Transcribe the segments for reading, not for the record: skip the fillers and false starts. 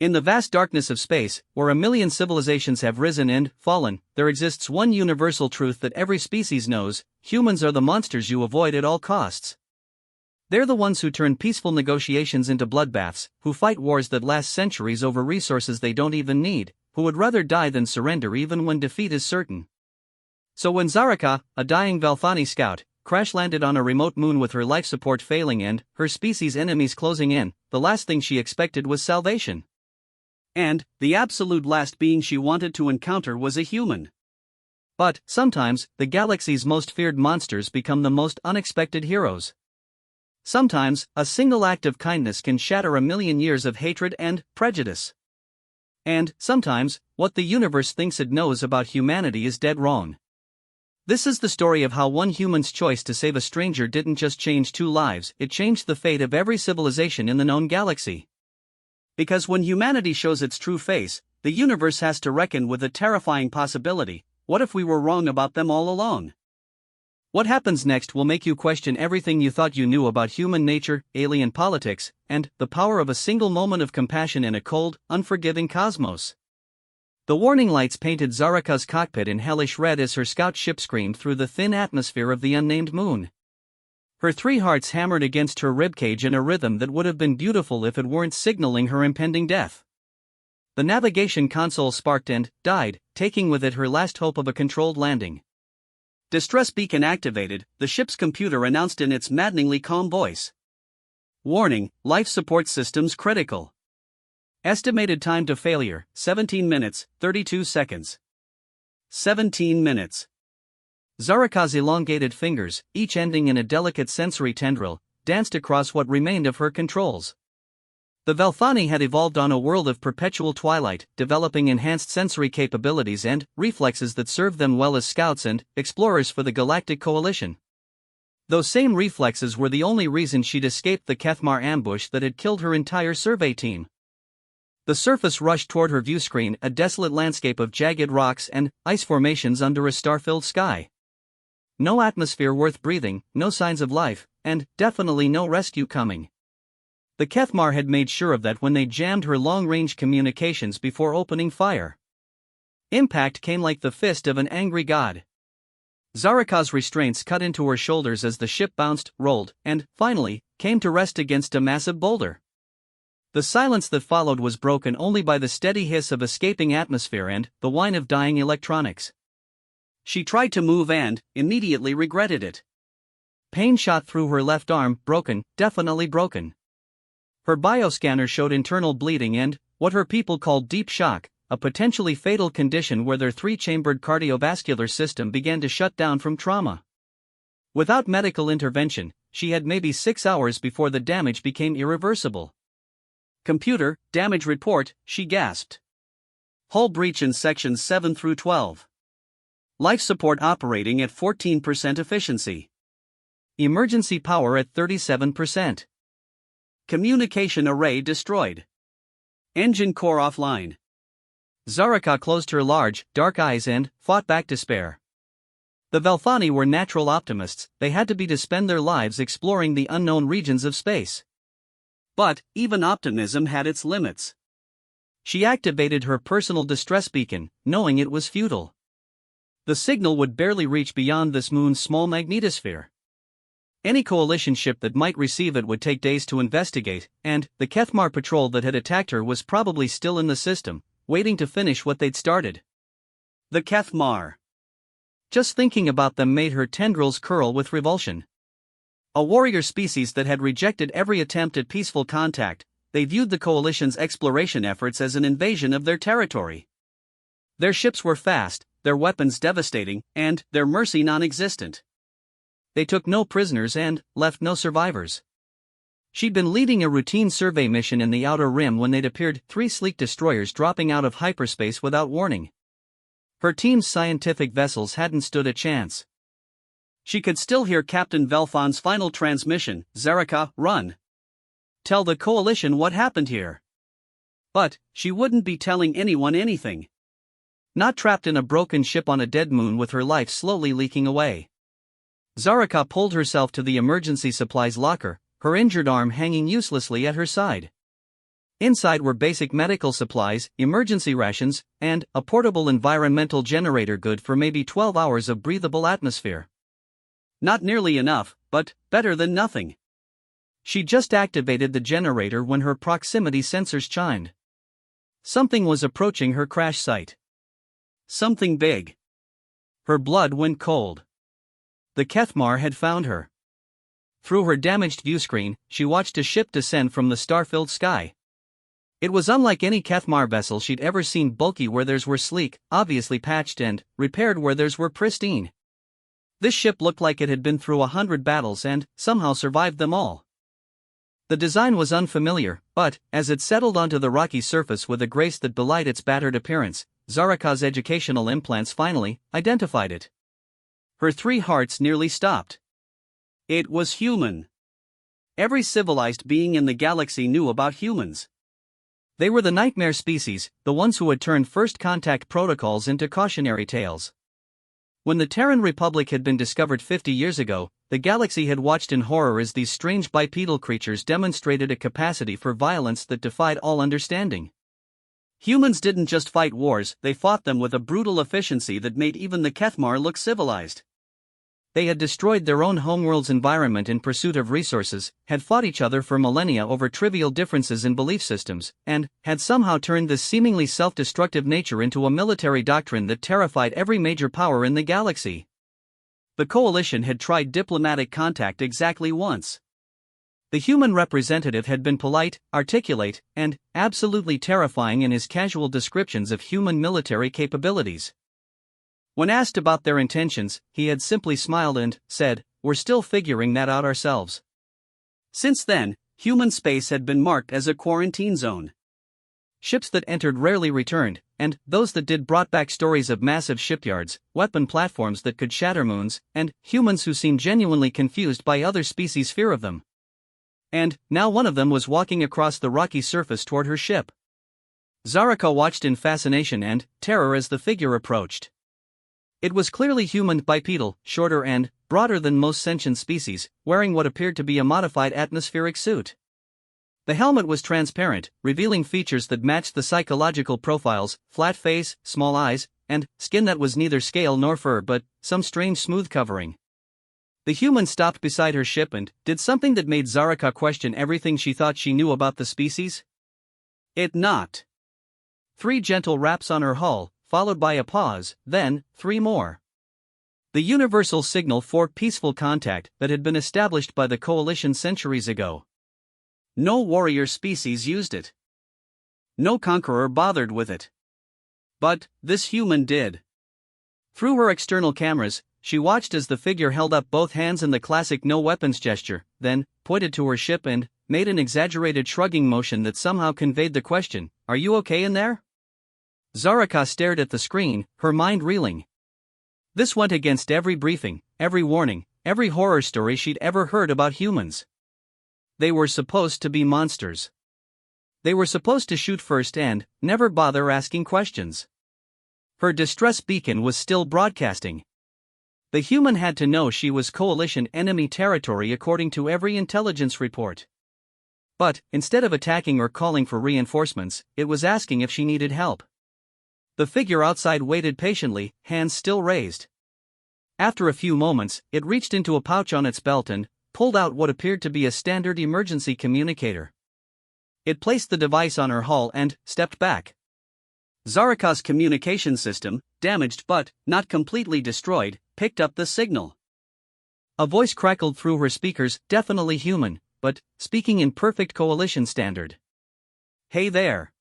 In the vast darkness of space, where a million civilizations have risen and fallen, there exists one universal truth that every species knows: humans are the monsters you avoid at all costs. They're the ones who turn peaceful negotiations into bloodbaths, who fight wars that last centuries over resources they don't even need, who would rather die than surrender even when defeat is certain. So when Zaraka, a dying Velthani scout, crash-landed on a remote moon with her life support failing and her species' enemies closing in, the last thing she expected was salvation. And the absolute last being she wanted to encounter was a human. But sometimes, the galaxy's most feared monsters become the most unexpected heroes. Sometimes, a single act of kindness can shatter a million years of hatred and prejudice. And sometimes, what the universe thinks it knows about humanity is dead wrong. This is the story of how one human's choice to save a stranger didn't just change two lives, it changed the fate of every civilization in the known galaxy. Because when humanity shows its true face, the universe has to reckon with a terrifying possibility: what if we were wrong about them all along? What happens next will make you question everything you thought you knew about human nature, alien politics, and the power of a single moment of compassion in a cold, unforgiving cosmos. The warning lights painted Zaraka's cockpit in hellish red as her scout ship screamed through the thin atmosphere of the unnamed moon. Her 3 hearts hammered against her ribcage in a rhythm that would have been beautiful if it weren't signaling her impending death. The navigation console sparked and died, taking with it her last hope of a controlled landing. Distress beacon activated, the ship's computer announced in its maddeningly calm voice. Warning, life support systems critical. Estimated time to failure, 17 minutes, 32 seconds. 17 minutes. Zaraka's elongated fingers, each ending in a delicate sensory tendril, danced across what remained of her controls. The Velthani had evolved on a world of perpetual twilight, developing enhanced sensory capabilities and reflexes that served them well as scouts and explorers for the Galactic Coalition. Those same reflexes were the only reason she'd escaped the Kethmar ambush that had killed her entire survey team. The surface rushed toward her viewscreen, a desolate landscape of jagged rocks and ice formations under a star-filled sky. No atmosphere worth breathing, no signs of life, and definitely no rescue coming. The Kethmar had made sure of that when they jammed her long-range communications before opening fire. Impact came like the fist of an angry god. Zaraka's restraints cut into her shoulders as the ship bounced, rolled, and, finally, came to rest against a massive boulder. The silence that followed was broken only by the steady hiss of escaping atmosphere and the whine of dying electronics. She tried to move and immediately regretted it. Pain shot through her left arm, broken, definitely broken. Her bioscanner showed internal bleeding and what her people called deep shock, a potentially fatal condition where their 3-chambered cardiovascular system began to shut down from trauma. Without medical intervention, she had maybe 6 hours before the damage became irreversible. Computer, damage report, she gasped. Hull breach in sections 7 through 12. Life support operating at 14% efficiency. Emergency power at 37%. Communication array destroyed. Engine core offline. Zaraka closed her large, dark eyes and fought back despair. The Velthani were natural optimists, they had to be to spend their lives exploring the unknown regions of space. But even optimism had its limits. She activated her personal distress beacon, knowing it was futile. The signal would barely reach beyond this moon's small magnetosphere. Any coalition ship that might receive it would take days to investigate, and the Kethmar patrol that had attacked her was probably still in the system, waiting to finish what they'd started. The Kethmar. Just thinking about them made her tendrils curl with revulsion. A warrior species that had rejected every attempt at peaceful contact, they viewed the coalition's exploration efforts as an invasion of their territory. Their ships were fast, their weapons devastating, and their mercy non-existent. They took no prisoners and left no survivors. She'd been leading a routine survey mission in the Outer Rim when they'd appeared, 3 sleek destroyers dropping out of hyperspace without warning. Her team's scientific vessels hadn't stood a chance. She could still hear Captain Velthon's final transmission: "Zaraka, run. Tell the coalition what happened here." But she wouldn't be telling anyone anything. Not trapped in a broken ship on a dead moon with her life slowly leaking away. Zaraka pulled herself to the emergency supplies locker, her injured arm hanging uselessly at her side. Inside were basic medical supplies, emergency rations, and a portable environmental generator good for maybe 12 hours of breathable atmosphere. Not nearly enough, but better than nothing. She just activated the generator when her proximity sensors chimed. Something was approaching her crash site. Something big. Her blood went cold. The Kethmar had found her. Through her damaged viewscreen, she watched a ship descend from the star-filled sky. It was unlike any Kethmar vessel she'd ever seen, bulky where theirs were sleek, obviously patched, and repaired where theirs were pristine. This ship looked like it had been through 100 battles and somehow survived them all. The design was unfamiliar, but, as it settled onto the rocky surface with a grace that belied its battered appearance, Zaraka's educational implants finally identified it. Her 3 hearts nearly stopped. It was human. Every civilized being in the galaxy knew about humans. They were the nightmare species, the ones who had turned first contact protocols into cautionary tales. When the Terran Republic had been discovered 50 years ago, the galaxy had watched in horror as these strange bipedal creatures demonstrated a capacity for violence that defied all understanding. Humans didn't just fight wars, they fought them with a brutal efficiency that made even the Kethmar look civilized. They had destroyed their own homeworld's environment in pursuit of resources, had fought each other for millennia over trivial differences in belief systems, and had somehow turned this seemingly self-destructive nature into a military doctrine that terrified every major power in the galaxy. The Coalition had tried diplomatic contact exactly once. The human representative had been polite, articulate, and absolutely terrifying in his casual descriptions of human military capabilities. When asked about their intentions, he had simply smiled and said, "We're still figuring that out ourselves." Since then, human space had been marked as a quarantine zone. Ships that entered rarely returned, and those that did brought back stories of massive shipyards, weapon platforms that could shatter moons, and humans who seemed genuinely confused by other species' fear of them. And now one of them was walking across the rocky surface toward her ship. Zaraka watched in fascination and terror as the figure approached. It was clearly human, bipedal, shorter and broader than most sentient species, wearing what appeared to be a modified atmospheric suit. The helmet was transparent, revealing features that matched the psychological profiles: flat face, small eyes, and skin that was neither scale nor fur but some strange smooth covering. The human stopped beside her ship and did something that made Zaraka question everything she thought she knew about the species. It knocked. 3 gentle raps on her hull, followed by a pause, then 3 more. The universal signal for peaceful contact that had been established by the Coalition centuries ago. No warrior species used it. No conqueror bothered with it. But this human did. Through her external cameras, she watched as the figure held up both hands in the classic no weapons gesture, then pointed to her ship and made an exaggerated shrugging motion that somehow conveyed the question, "Are you okay in there?" Zaraka stared at the screen, her mind reeling. This went against every briefing, every warning, every horror story she'd ever heard about humans. They were supposed to be monsters. They were supposed to shoot first and never bother asking questions. Her distress beacon was still broadcasting. The human had to know she was Coalition enemy territory according to every intelligence report. But, instead of attacking or calling for reinforcements, it was asking if she needed help. The figure outside waited patiently, hands still raised. After a few moments, it reached into a pouch on its belt and pulled out what appeared to be a standard emergency communicator. It placed the device on her hull and stepped back. Zaraka's communication system, damaged but not completely destroyed, picked up the signal. A voice crackled through her speakers, definitely human, but speaking in perfect Coalition standard. "Hey there.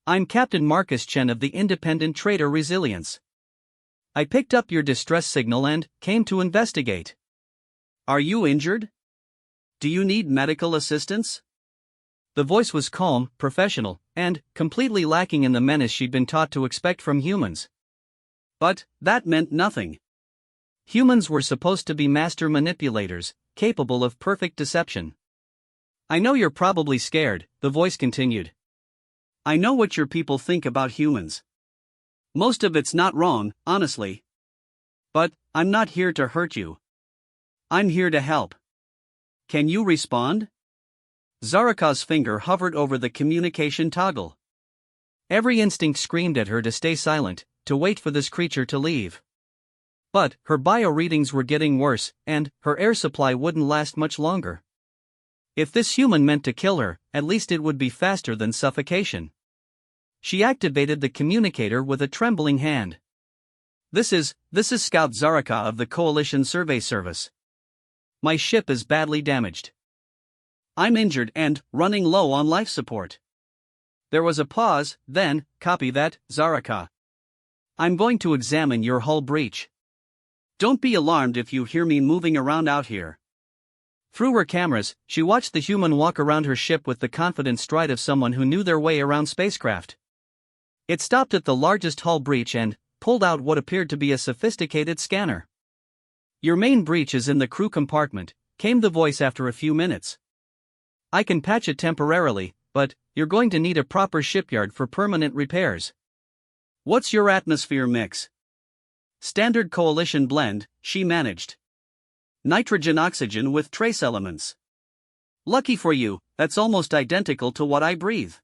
I'm Captain Marcus Chen of the Independent Trader Resilience. I picked up your distress signal and came to investigate. Are you injured? Do you need medical assistance?" The voice was calm, professional, and completely lacking in the menace she'd been taught to expect from humans. But that meant nothing. Humans were supposed to be master manipulators, capable of perfect deception. "I know you're probably scared," the voice continued. "I know what your people think about humans. Most of it's not wrong, honestly. But I'm not here to hurt you. I'm here to help. Can you respond?" Zaraka's finger hovered over the communication toggle. Every instinct screamed at her to stay silent, to wait for this creature to leave. But her bio readings were getting worse, and her air supply wouldn't last much longer. If this human meant to kill her, at least it would be faster than suffocation. She activated the communicator with a trembling hand. This is Scout Zaraka of the Coalition Survey Service. My ship is badly damaged. I'm injured and running low on life support. There was a pause, then, copy that, Zaraka. I'm going to examine your hull breach. Don't be alarmed if you hear me moving around out here. Through her cameras, she watched the human walk around her ship with the confident stride of someone who knew their way around spacecraft. It stopped at the largest hull breach and pulled out what appeared to be a sophisticated scanner. Your main breach is in the crew compartment, came the voice after a few minutes. I can patch it temporarily, but you're going to need a proper shipyard for permanent repairs. What's your atmosphere mix? Standard Coalition blend, she managed. Nitrogen-oxygen with trace elements. Lucky for you, that's almost identical to what I breathe.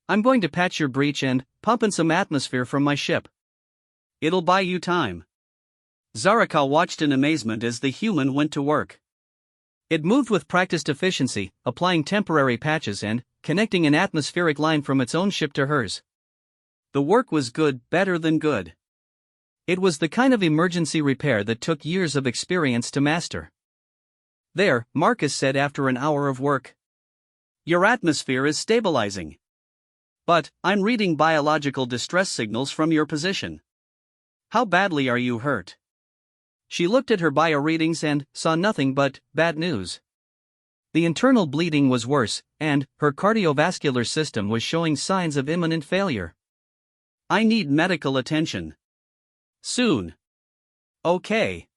I'm going to patch your breach and pump in some atmosphere from my ship. It'll buy you time. Zaraka watched in amazement as the human went to work. It moved with practiced efficiency, applying temporary patches and connecting an atmospheric line from its own ship to hers. The work was good, better than good. It was the kind of emergency repair that took years of experience to master. There, Marcus said after an hour of work. Your atmosphere is stabilizing. But I'm reading biological distress signals from your position. How badly are you hurt? She looked at her bio readings and saw nothing but bad news. The internal bleeding was worse, and her cardiovascular system was showing signs of imminent failure. I need medical attention. Soon. Okay.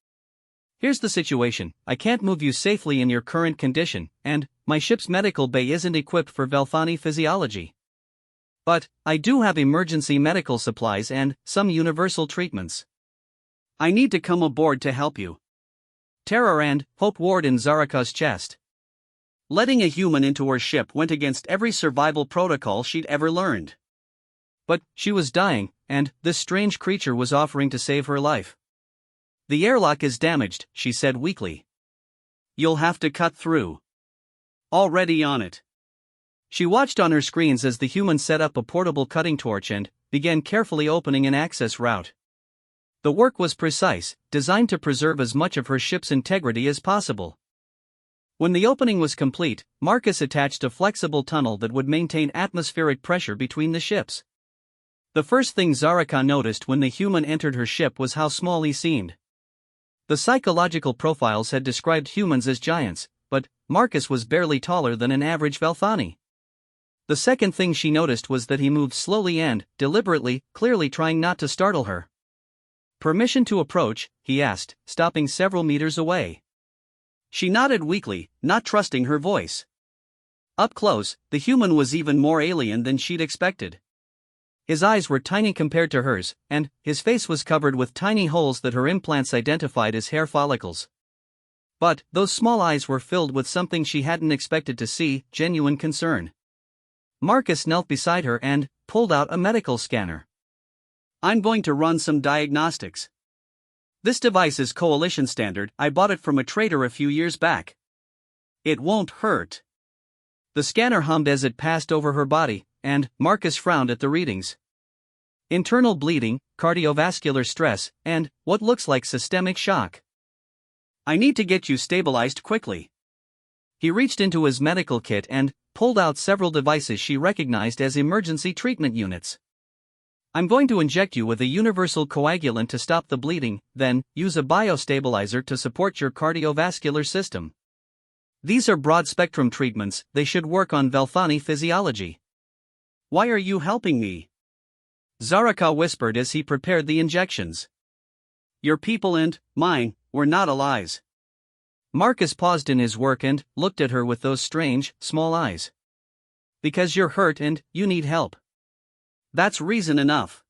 Here's the situation, I can't move you safely in your current condition, and my ship's medical bay isn't equipped for Velthani physiology. But I do have emergency medical supplies and some universal treatments. I need to come aboard to help you. Terror and hope warred in Zaraka's chest. Letting a human into her ship went against every survival protocol she'd ever learned. But she was dying, and this strange creature was offering to save her life. The airlock is damaged, she said weakly. You'll have to cut through. Already on it. She watched on her screens as the human set up a portable cutting torch and began carefully opening an access route. The work was precise, designed to preserve as much of her ship's integrity as possible. When the opening was complete, Marcus attached a flexible tunnel that would maintain atmospheric pressure between the ships. The first thing Zaraka noticed when the human entered her ship was how small he seemed. The psychological profiles had described humans as giants, but Marcus was barely taller than an average Velthani. The second thing she noticed was that he moved slowly and deliberately, clearly trying not to startle her. Permission to approach, he asked, stopping several meters away. She nodded weakly, not trusting her voice. Up close, the human was even more alien than she'd expected. His eyes were tiny compared to hers, and his face was covered with tiny holes that her implants identified as hair follicles. But those small eyes were filled with something she hadn't expected to see, genuine concern. Marcus knelt beside her and pulled out a medical scanner. I'm going to run some diagnostics. This device is Coalition standard, I bought it from a trader a few years back. It won't hurt. The scanner hummed as it passed over her body, and Marcus frowned at the readings. Internal bleeding, cardiovascular stress, and what looks like systemic shock. I need to get you stabilized quickly. He reached into his medical kit and pulled out several devices she recognized as emergency treatment units. I'm going to inject you with a universal coagulant to stop the bleeding, then use a biostabilizer to support your cardiovascular system. These are broad-spectrum treatments, they should work on Velthani physiology. Why are you helping me? Zaraka whispered as he prepared the injections. Your people and mine were not allies. Marcus paused in his work and looked at her with those strange, small eyes. Because you're hurt and you need help. That's reason enough.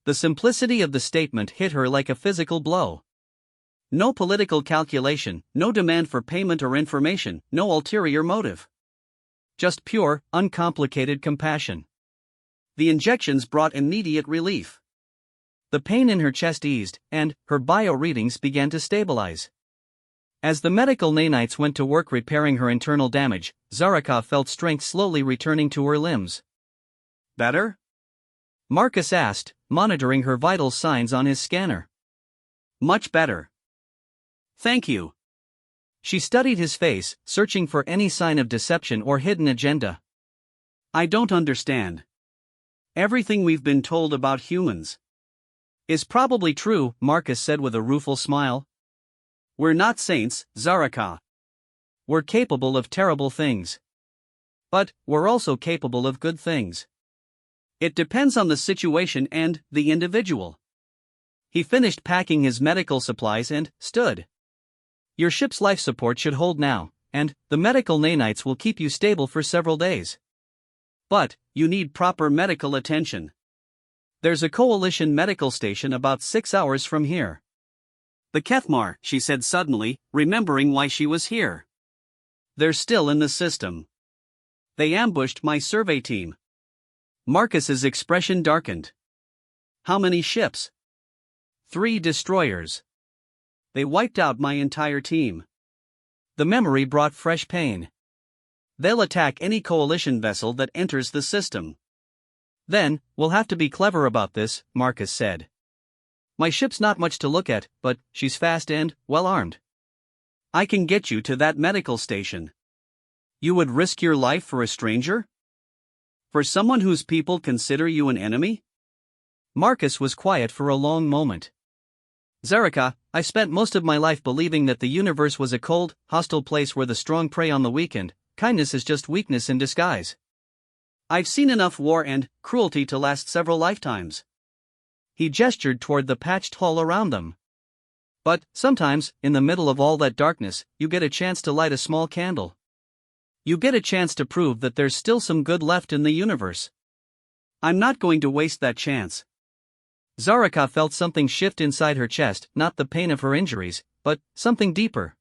The simplicity of the statement hit her like a physical blow. No political calculation, no demand for payment or information, no ulterior motive. just pure, uncomplicated compassion. The injections brought immediate relief. The pain in her chest eased, and her bio readings began to stabilize. As the medical nanites went to work repairing her internal damage, Zaraka felt strength slowly returning to her limbs. Better? Marcus asked, monitoring her vital signs on his scanner. Much better. Thank you. She studied his face, searching for any sign of deception or hidden agenda. I don't understand. Everything we've been told about humans is probably true, Marcus said with a rueful smile. We're not saints, Zaraka. We're capable of terrible things. But we're also capable of good things. It depends on the situation and the individual. He finished packing his medical supplies and stood. Your ship's life support should hold now, and the medical nanites will keep you stable for several days. But you need proper medical attention. There's a coalition medical station about 6 hours from here. The Kethmar, she said suddenly, remembering why she was here. They're still in the system. They ambushed my survey team. Marcus's expression darkened. How many ships? 3 destroyers. They wiped out my entire team. The memory brought fresh pain. They'll attack any coalition vessel that enters the system. Then, we'll have to be clever about this, Marcus said. My ship's not much to look at, but she's fast and well-armed. I can get you to that medical station. You would risk your life for a stranger? For someone whose people consider you an enemy? Marcus was quiet for a long moment. Zaraka, I spent most of my life believing that the universe was a cold, hostile place where the strong prey on the weak and kindness is just weakness in disguise. I've seen enough war and cruelty to last several lifetimes. He gestured toward the patched hull around them. But sometimes, in the middle of all that darkness, you get a chance to light a small candle. You get a chance to prove that there's still some good left in the universe. I'm not going to waste that chance. Zaraka felt something shift inside her chest, not the pain of her injuries, but something deeper.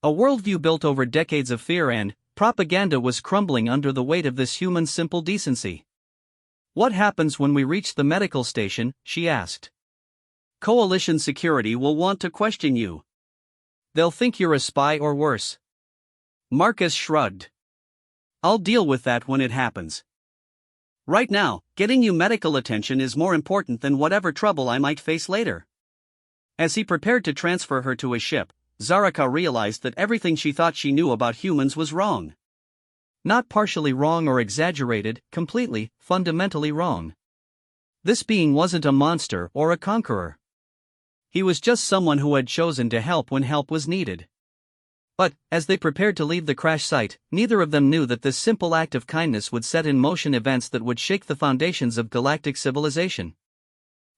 A worldview built over decades of fear and propaganda was crumbling under the weight of this human simple decency. What happens when we reach the medical station? She asked. Coalition security will want to question you. They'll think you're a spy or worse. Marcus shrugged. I'll deal with that when it happens. Right now, getting you medical attention is more important than whatever trouble I might face later. As he prepared to transfer her to his ship, Zaraka realized that everything she thought she knew about humans was wrong. Not partially wrong or exaggerated, completely, fundamentally wrong. This being wasn't a monster or a conqueror. He was just someone who had chosen to help when help was needed. But, as they prepared to leave the crash site, neither of them knew that this simple act of kindness would set in motion events that would shake the foundations of galactic civilization.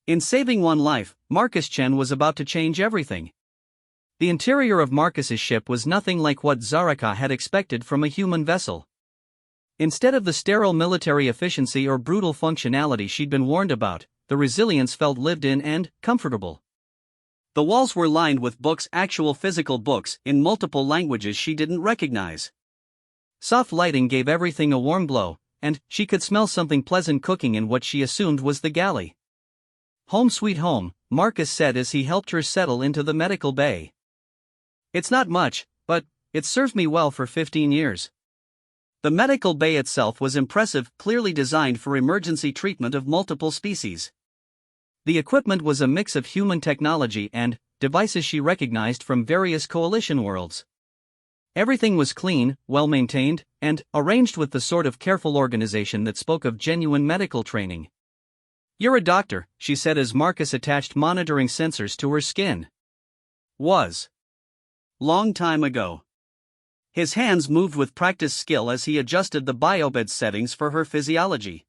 In saving one life, Marcus Chen was about to change everything. The interior of Marcus's ship was nothing like what Zaraka had expected from a human vessel. Instead of the sterile military efficiency or brutal functionality she'd been warned about, the resilience felt lived in and comfortable. The walls were lined with books, actual physical books, in multiple languages she didn't recognize. Soft lighting gave everything a warm glow, and she could smell something pleasant cooking in what she assumed was the galley. Home sweet home, Marcus said as he helped her settle into the medical bay. It's not much, but it's served me well for 15 years. The medical bay itself was impressive, clearly designed for emergency treatment of multiple species. The equipment was a mix of human technology and devices she recognized from various coalition worlds. Everything was clean, well-maintained, and arranged with the sort of careful organization that spoke of genuine medical training. You're a doctor, she said as Marcus attached monitoring sensors to her skin. Was. Long time ago. His hands moved with practiced skill as he adjusted the biobed settings for her physiology.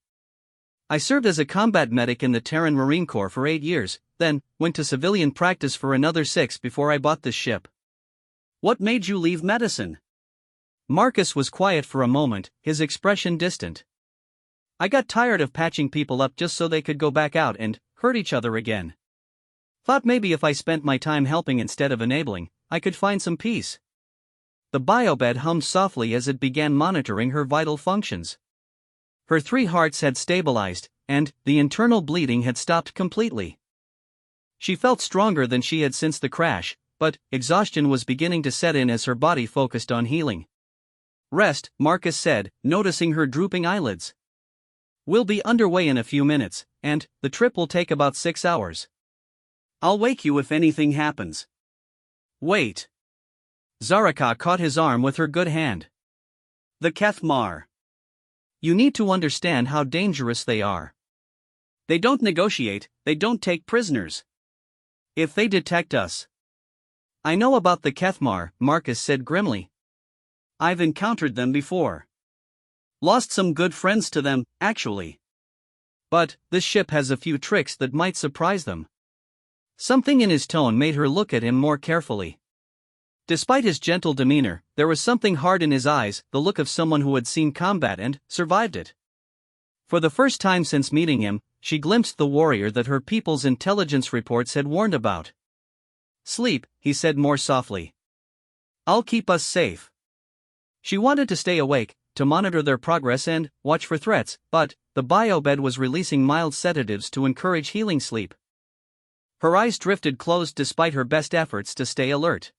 I served as a combat medic in the Terran Marine Corps for 8 years, then went to civilian practice for another 6 before I bought this ship. What made you leave medicine? Marcus was quiet for a moment, his expression distant. I got tired of patching people up just so they could go back out and hurt each other again. Thought maybe if I spent my time helping instead of enabling, I could find some peace. The biobed hummed softly as it began monitoring her vital functions. Her 3 hearts had stabilized, and the internal bleeding had stopped completely. She felt stronger than she had since the crash, but exhaustion was beginning to set in as her body focused on healing. "Rest," Marcus said, noticing her drooping eyelids. "We'll be underway in a few minutes, and the trip will take about 6 hours. I'll wake you if anything happens." "Wait." Zaraka caught his arm with her good hand. "The Kethmar. You need to understand how dangerous they are. They don't negotiate, they don't take prisoners. If they detect us..." "I know about the Kethmar," Marcus said grimly. "I've encountered them before. Lost some good friends to them, actually. But this ship has a few tricks that might surprise them." Something in his tone made her look at him more carefully. Despite his gentle demeanor, there was something hard in his eyes, the look of someone who had seen combat and survived it. For the first time since meeting him, she glimpsed the warrior that her people's intelligence reports had warned about. "Sleep," he said more softly. "I'll keep us safe." She wanted to stay awake, to monitor their progress and watch for threats, but the biobed was releasing mild sedatives to encourage healing sleep. Her eyes drifted closed despite her best efforts to stay alert.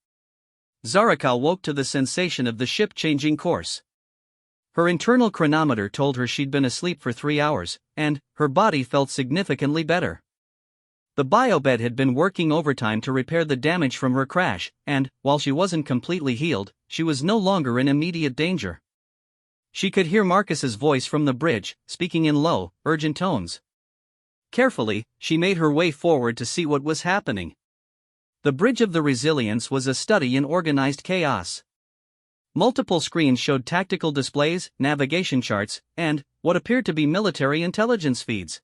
Zaraka woke to the sensation of the ship changing course. Her internal chronometer told her she'd been asleep for 3 hours, and her body felt significantly better. The biobed had been working overtime to repair the damage from her crash, and, while she wasn't completely healed, she was no longer in immediate danger. She could hear Marcus's voice from the bridge, speaking in low, urgent tones. Carefully, she made her way forward to see what was happening. The Bridge of the Resilience was a study in organized chaos. Multiple screens showed tactical displays, navigation charts, and what appeared to be military intelligence feeds.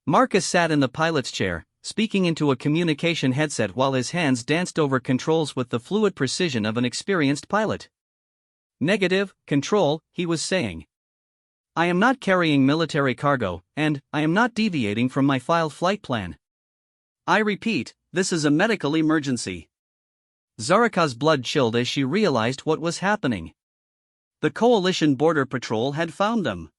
Marcus sat in the pilot's chair, speaking into a communication headset while his hands danced over controls with the fluid precision of an experienced pilot. "Negative, Control," he was saying. "I am not carrying military cargo, and I am not deviating from my filed flight plan. I repeat, this is a medical emergency." Zaraka's blood chilled as she realized what was happening. The Coalition Border Patrol had found them.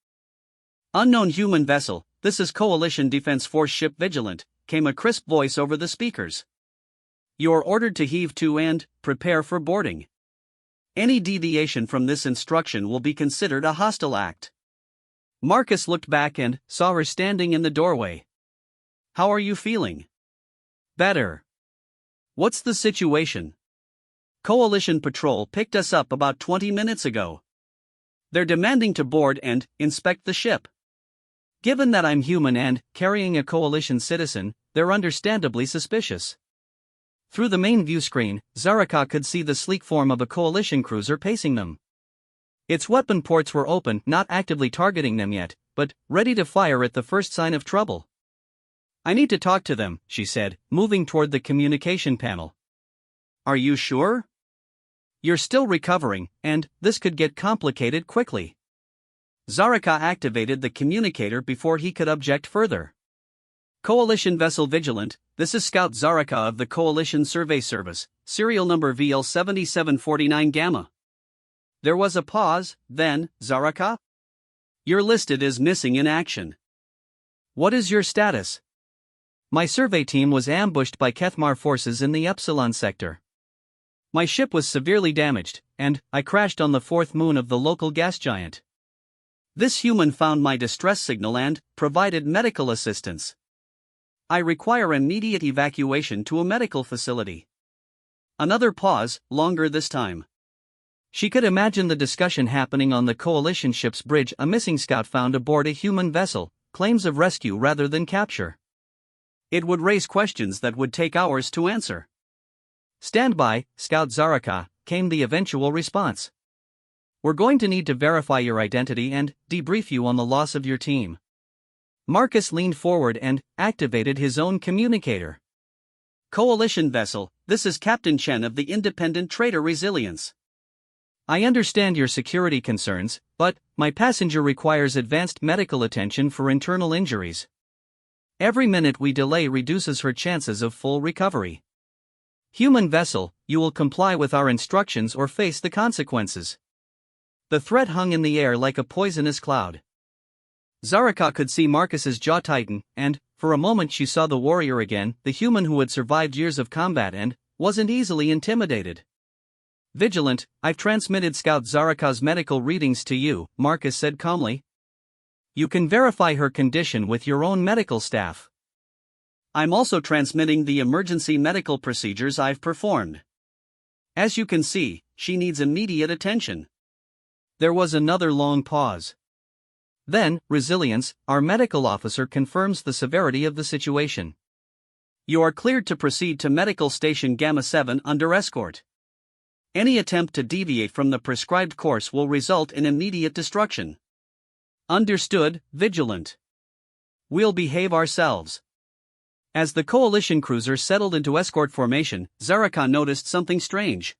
"Unknown human vessel, this is Coalition Defense Force Ship Vigilant," came a crisp voice over the speakers. "You're ordered to heave to and prepare for boarding. Any deviation from this instruction will be considered a hostile act." Marcus looked back and saw her standing in the doorway. "How are you feeling?" "Better." "What's the situation?" "Coalition Patrol picked us up about 20 minutes ago. They're demanding to board and inspect the ship. Given that I'm human and carrying a Coalition citizen, they're understandably suspicious." Through the main view screen, Zaraka could see the sleek form of a Coalition cruiser pacing them. Its weapon ports were open, not actively targeting them yet, but ready to fire at the first sign of trouble. "I need to talk to them," she said, moving toward the communication panel. "Are you sure? You're still recovering, and this could get complicated quickly." Zaraka activated the communicator before he could object further. "Coalition Vessel Vigilant, this is Scout Zaraka of the Coalition Survey Service, serial number VL7749 Gamma." There was a pause, then, "Zaraka? You're listed as missing in action. What is your status?" "My survey team was ambushed by Kethmar forces in the Epsilon sector. My ship was severely damaged, and I crashed on the 4th moon of the local gas giant. This human found my distress signal and provided medical assistance. I require immediate evacuation to a medical facility." Another pause, longer this time. She could imagine the discussion happening on the Coalition ship's bridge, a missing scout found aboard a human vessel, claims of rescue rather than capture. It would raise questions that would take hours to answer. "Stand by, Scout Zaraka," came the eventual response. "We're going to need to verify your identity and debrief you on the loss of your team." Marcus leaned forward and activated his own communicator. "Coalition vessel, this is Captain Chen of the Independent Trader Resilience. I understand your security concerns, but my passenger requires advanced medical attention for internal injuries. Every minute we delay reduces her chances of full recovery. Human vessel, you will comply with our instructions or face the consequences. The threat hung in the air like a poisonous cloud. Zaraka could see Marcus's jaw tighten, and, for a moment she saw the warrior again, the human who had survived years of combat and wasn't easily intimidated. Vigilant, I've transmitted Scout Zaraka's medical readings to you, Marcus said calmly. You can verify her condition with your own medical staff. I'm also transmitting the emergency medical procedures I've performed. As you can see, she needs immediate attention. There was another long pause. Then, Resilience, our medical officer confirms the severity of the situation. You are cleared to proceed to Medical Station Gamma 7 under escort. Any attempt to deviate from the prescribed course will result in immediate destruction. Understood, Vigilant. We'll behave ourselves. As the coalition cruiser settled into escort formation, Zaraka noticed something strange.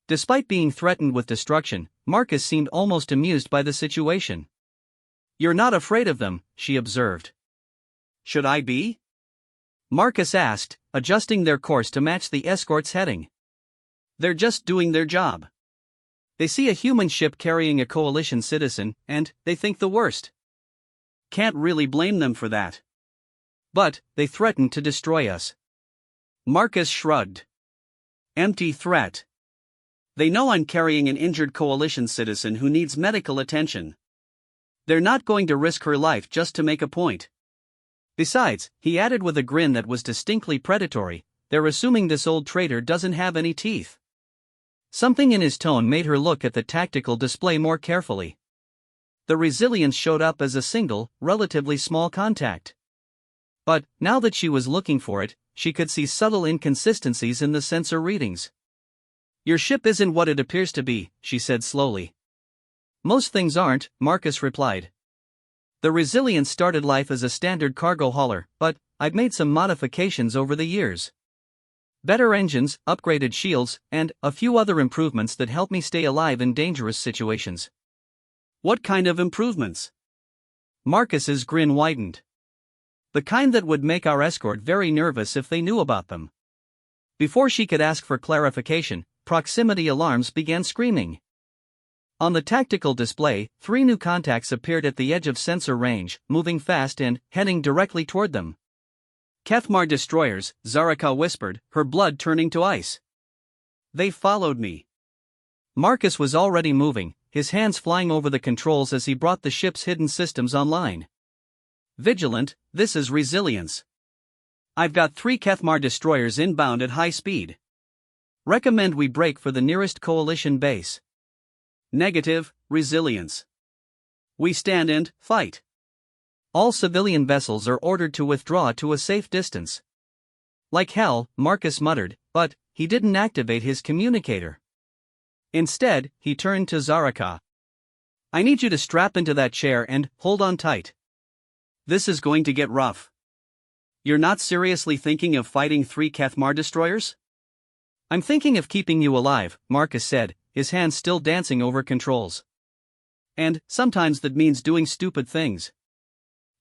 Despite being threatened with destruction, Marcus seemed almost amused by the situation. You're not afraid of them, she observed. Should I be? Marcus asked, adjusting their course to match the escort's heading. They're just doing their job. They see a human ship carrying a coalition citizen, and they think the worst. Can't really blame them for that. But they threatened to destroy us. Marcus shrugged. Empty threat. They know I'm carrying an injured coalition citizen who needs medical attention. They're not going to risk her life just to make a point. Besides, he added with a grin that was distinctly predatory, they're assuming this old traitor doesn't have any teeth. Something in his tone made her look at the tactical display more carefully. The Resilience showed up as a single, relatively small contact. But, now that she was looking for it, she could see subtle inconsistencies in the sensor readings. Your ship isn't what it appears to be, she said slowly. Most things aren't, Marcus replied. The Resilience started life as a standard cargo hauler, but I've made some modifications over the years. Better engines, upgraded shields, and a few other improvements that help me stay alive in dangerous situations. What kind of improvements? Marcus's grin widened. The kind that would make our escort very nervous if they knew about them. Before she could ask for clarification, proximity alarms began screaming. On the tactical display, 3 new contacts appeared at the edge of sensor range, moving fast and heading directly toward them. Kethmar destroyers, Zaraka whispered, her blood turning to ice. They followed me. Marcus was already moving, his hands flying over the controls as he brought the ship's hidden systems online. Vigilant, this is Resilience. I've got 3 Kethmar destroyers inbound at high speed. Recommend we break for the nearest coalition base. Negative, Resilience. We stand and fight. All civilian vessels are ordered to withdraw to a safe distance. Like hell, Marcus muttered, but he didn't activate his communicator. Instead, he turned to Zaraka. I need you to strap into that chair and hold on tight. This is going to get rough. You're not seriously thinking of fighting 3 Kethmar destroyers? I'm thinking of keeping you alive, Marcus said, his hands still dancing over controls. And sometimes that means doing stupid things.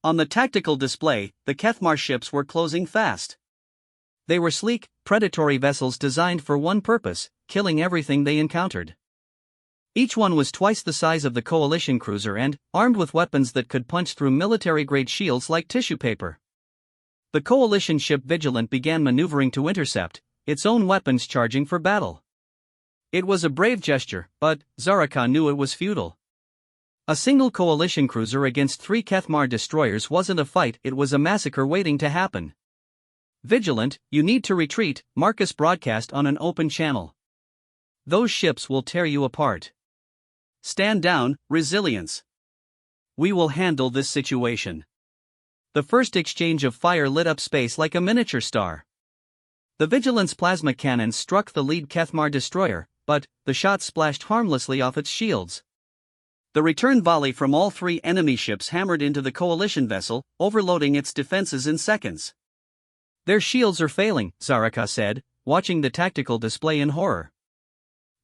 On the tactical display, the Kethmar ships were closing fast. They were sleek, predatory vessels designed for one purpose, killing everything they encountered. Each one was twice the size of the coalition cruiser and armed with weapons that could punch through military-grade shields like tissue paper. The coalition ship Vigilant began maneuvering to intercept, its own weapons charging for battle. It was a brave gesture, but Zaraka knew it was futile. A single coalition cruiser against 3 Kethmar destroyers wasn't a fight, it was a massacre waiting to happen. Vigilant, you need to retreat, Marcus broadcast on an open channel. Those ships will tear you apart. Stand down, Resilience. We will handle this situation. The first exchange of fire lit up space like a miniature star. The Vigilance plasma cannon struck the lead Kethmar destroyer, but the shot splashed harmlessly off its shields. The return volley from all 3 enemy ships hammered into the coalition vessel, overloading its defenses in seconds. Their shields are failing, Zaraka said, watching the tactical display in horror.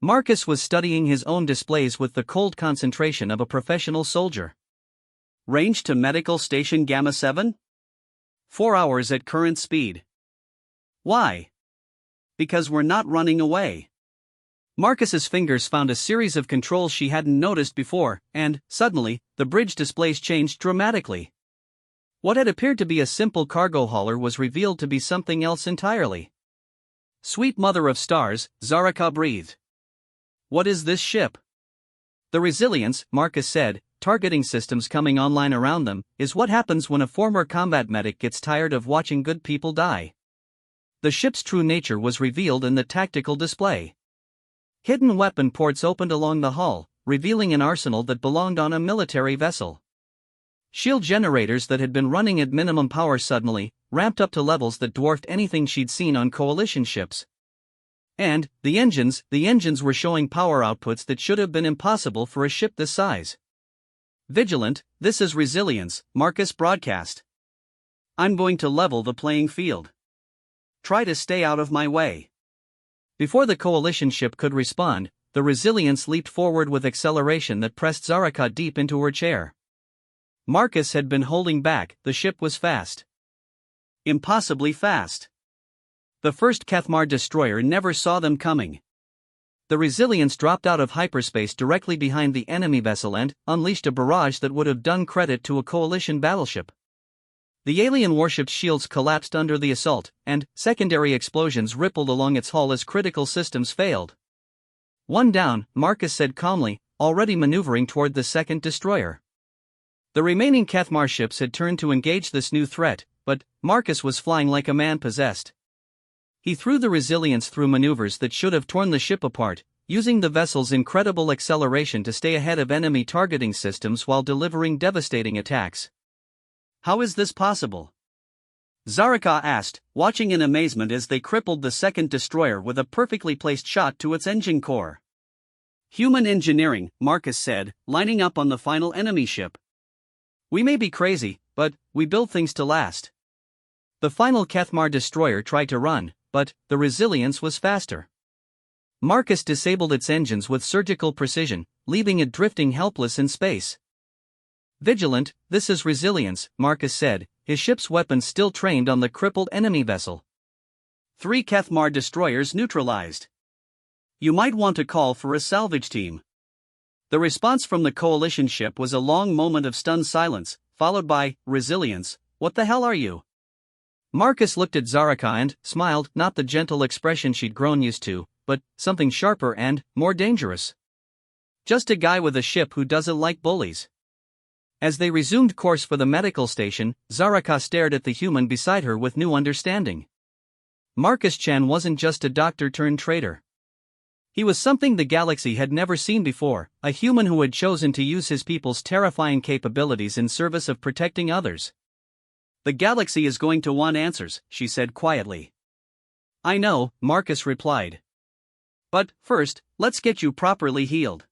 Marcus was studying his own displays with the cold concentration of a professional soldier. Range to Medical Station Gamma 7? 4 hours at current speed. Why? Because we're not running away. Marcus's fingers found a series of controls she hadn't noticed before, and, suddenly, the bridge displays changed dramatically. What had appeared to be a simple cargo hauler was revealed to be something else entirely. Sweet mother of stars, Zaraka breathed. What is this ship? The resilience, Marcus said, targeting systems coming online around them, is what happens when a former combat medic gets tired of watching good people die. The ship's true nature was revealed in the tactical display. Hidden weapon ports opened along the hull, revealing an arsenal that belonged on a military vessel. Shield generators that had been running at minimum power suddenly ramped up to levels that dwarfed anything she'd seen on coalition ships. And, the engines were showing power outputs that should have been impossible for a ship this size. Vigilant, this is resilience, Marcus broadcast. I'm going to level the playing field. Try to stay out of my way. Before the coalition ship could respond, the resilience leaped forward with acceleration that pressed Zaraka deep into her chair. Marcus had been holding back, the ship was fast. Impossibly fast. The first Cathmar destroyer never saw them coming. The resilience dropped out of hyperspace directly behind the enemy vessel and unleashed a barrage that would have done credit to a coalition battleship. The alien warship's shields collapsed under the assault, and secondary explosions rippled along its hull as critical systems failed. One down, Marcus said calmly, already maneuvering toward the second destroyer. The remaining Cathmar ships had turned to engage this new threat, but Marcus was flying like a man possessed. He threw the resilience through maneuvers that should have torn the ship apart, using the vessel's incredible acceleration to stay ahead of enemy targeting systems while delivering devastating attacks. How is this possible? Zaraka asked, watching in amazement as they crippled the second destroyer with a perfectly placed shot to its engine core. Human engineering, Marcus said, lining up on the final enemy ship. We may be crazy, but we build things to last. The final Cathmar destroyer tried to run, but the resilience was faster. Marcus disabled its engines with surgical precision, leaving it drifting helpless in space. Vigilant, this is resilience, Marcus said, his ship's weapons still trained on the crippled enemy vessel. 3 Cathmar destroyers neutralized. You might want to call for a salvage team. The response from the coalition ship was a long moment of stunned silence, followed by, resilience, what the hell are you? Marcus looked at Zaraka and smiled, not the gentle expression she'd grown used to, but something sharper and more dangerous. Just a guy with a ship who doesn't like bullies. As they resumed course for the medical station, Zaraka stared at the human beside her with new understanding. Marcus Chan wasn't just a doctor turned traitor. He was something the galaxy had never seen before, a human who had chosen to use his people's terrifying capabilities in service of protecting others. The galaxy is going to want answers, she said quietly. I know, Marcus replied. But, first, let's get you properly healed.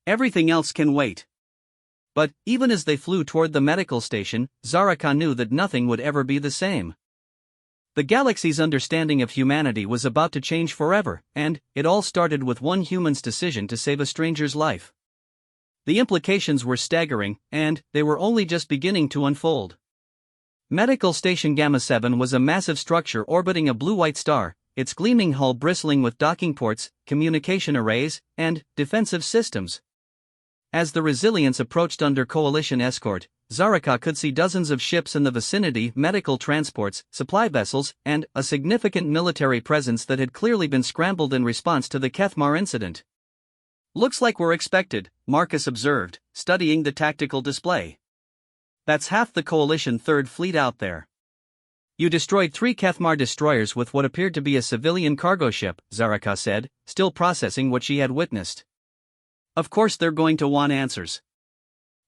Everything else can wait. But, even as they flew toward the medical station, Zaraka knew that nothing would ever be the same. The galaxy's understanding of humanity was about to change forever, and it all started with one human's decision to save a stranger's life. The implications were staggering, and they were only just beginning to unfold. Medical Station Gamma 7 was a massive structure orbiting a blue-white star, its gleaming hull bristling with docking ports, communication arrays, and defensive systems. As the Resilience approached under coalition escort, Zaraka could see dozens of ships in the vicinity, medical transports, supply vessels, and a significant military presence that had clearly been scrambled in response to the Cathmar incident. Looks like we're expected, Marcus observed, studying the tactical display. That's half the coalition Third Fleet out there. You destroyed 3 Cathmar destroyers with what appeared to be a civilian cargo ship, Zaraka said, still processing what she had witnessed. Of course they're going to want answers.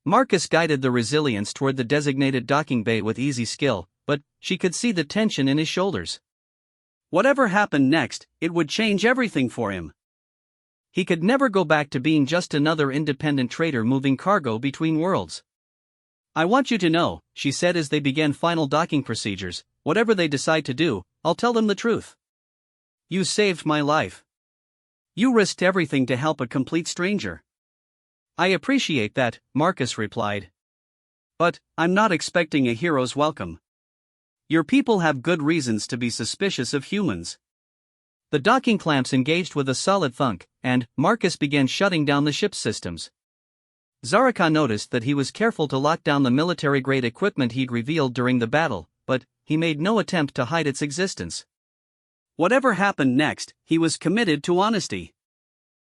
Marcus guided the Resilience toward the designated docking bay with easy skill, but she could see the tension in his shoulders. Whatever happened next, it would change everything for him. He could never go back to being just another independent trader moving cargo between worlds. I want you to know, she said as they began final docking procedures, whatever they decide to do, I'll tell them the truth. You saved my life. You risked everything to help a complete stranger. I appreciate that, Marcus replied. But, I'm not expecting a hero's welcome. Your people have good reasons to be suspicious of humans. The docking clamps engaged with a solid thunk, and Marcus began shutting down the ship's systems. Zaraka noticed that he was careful to lock down the military-grade equipment he'd revealed during the battle, but he made no attempt to hide its existence. Whatever happened next, he was committed to honesty.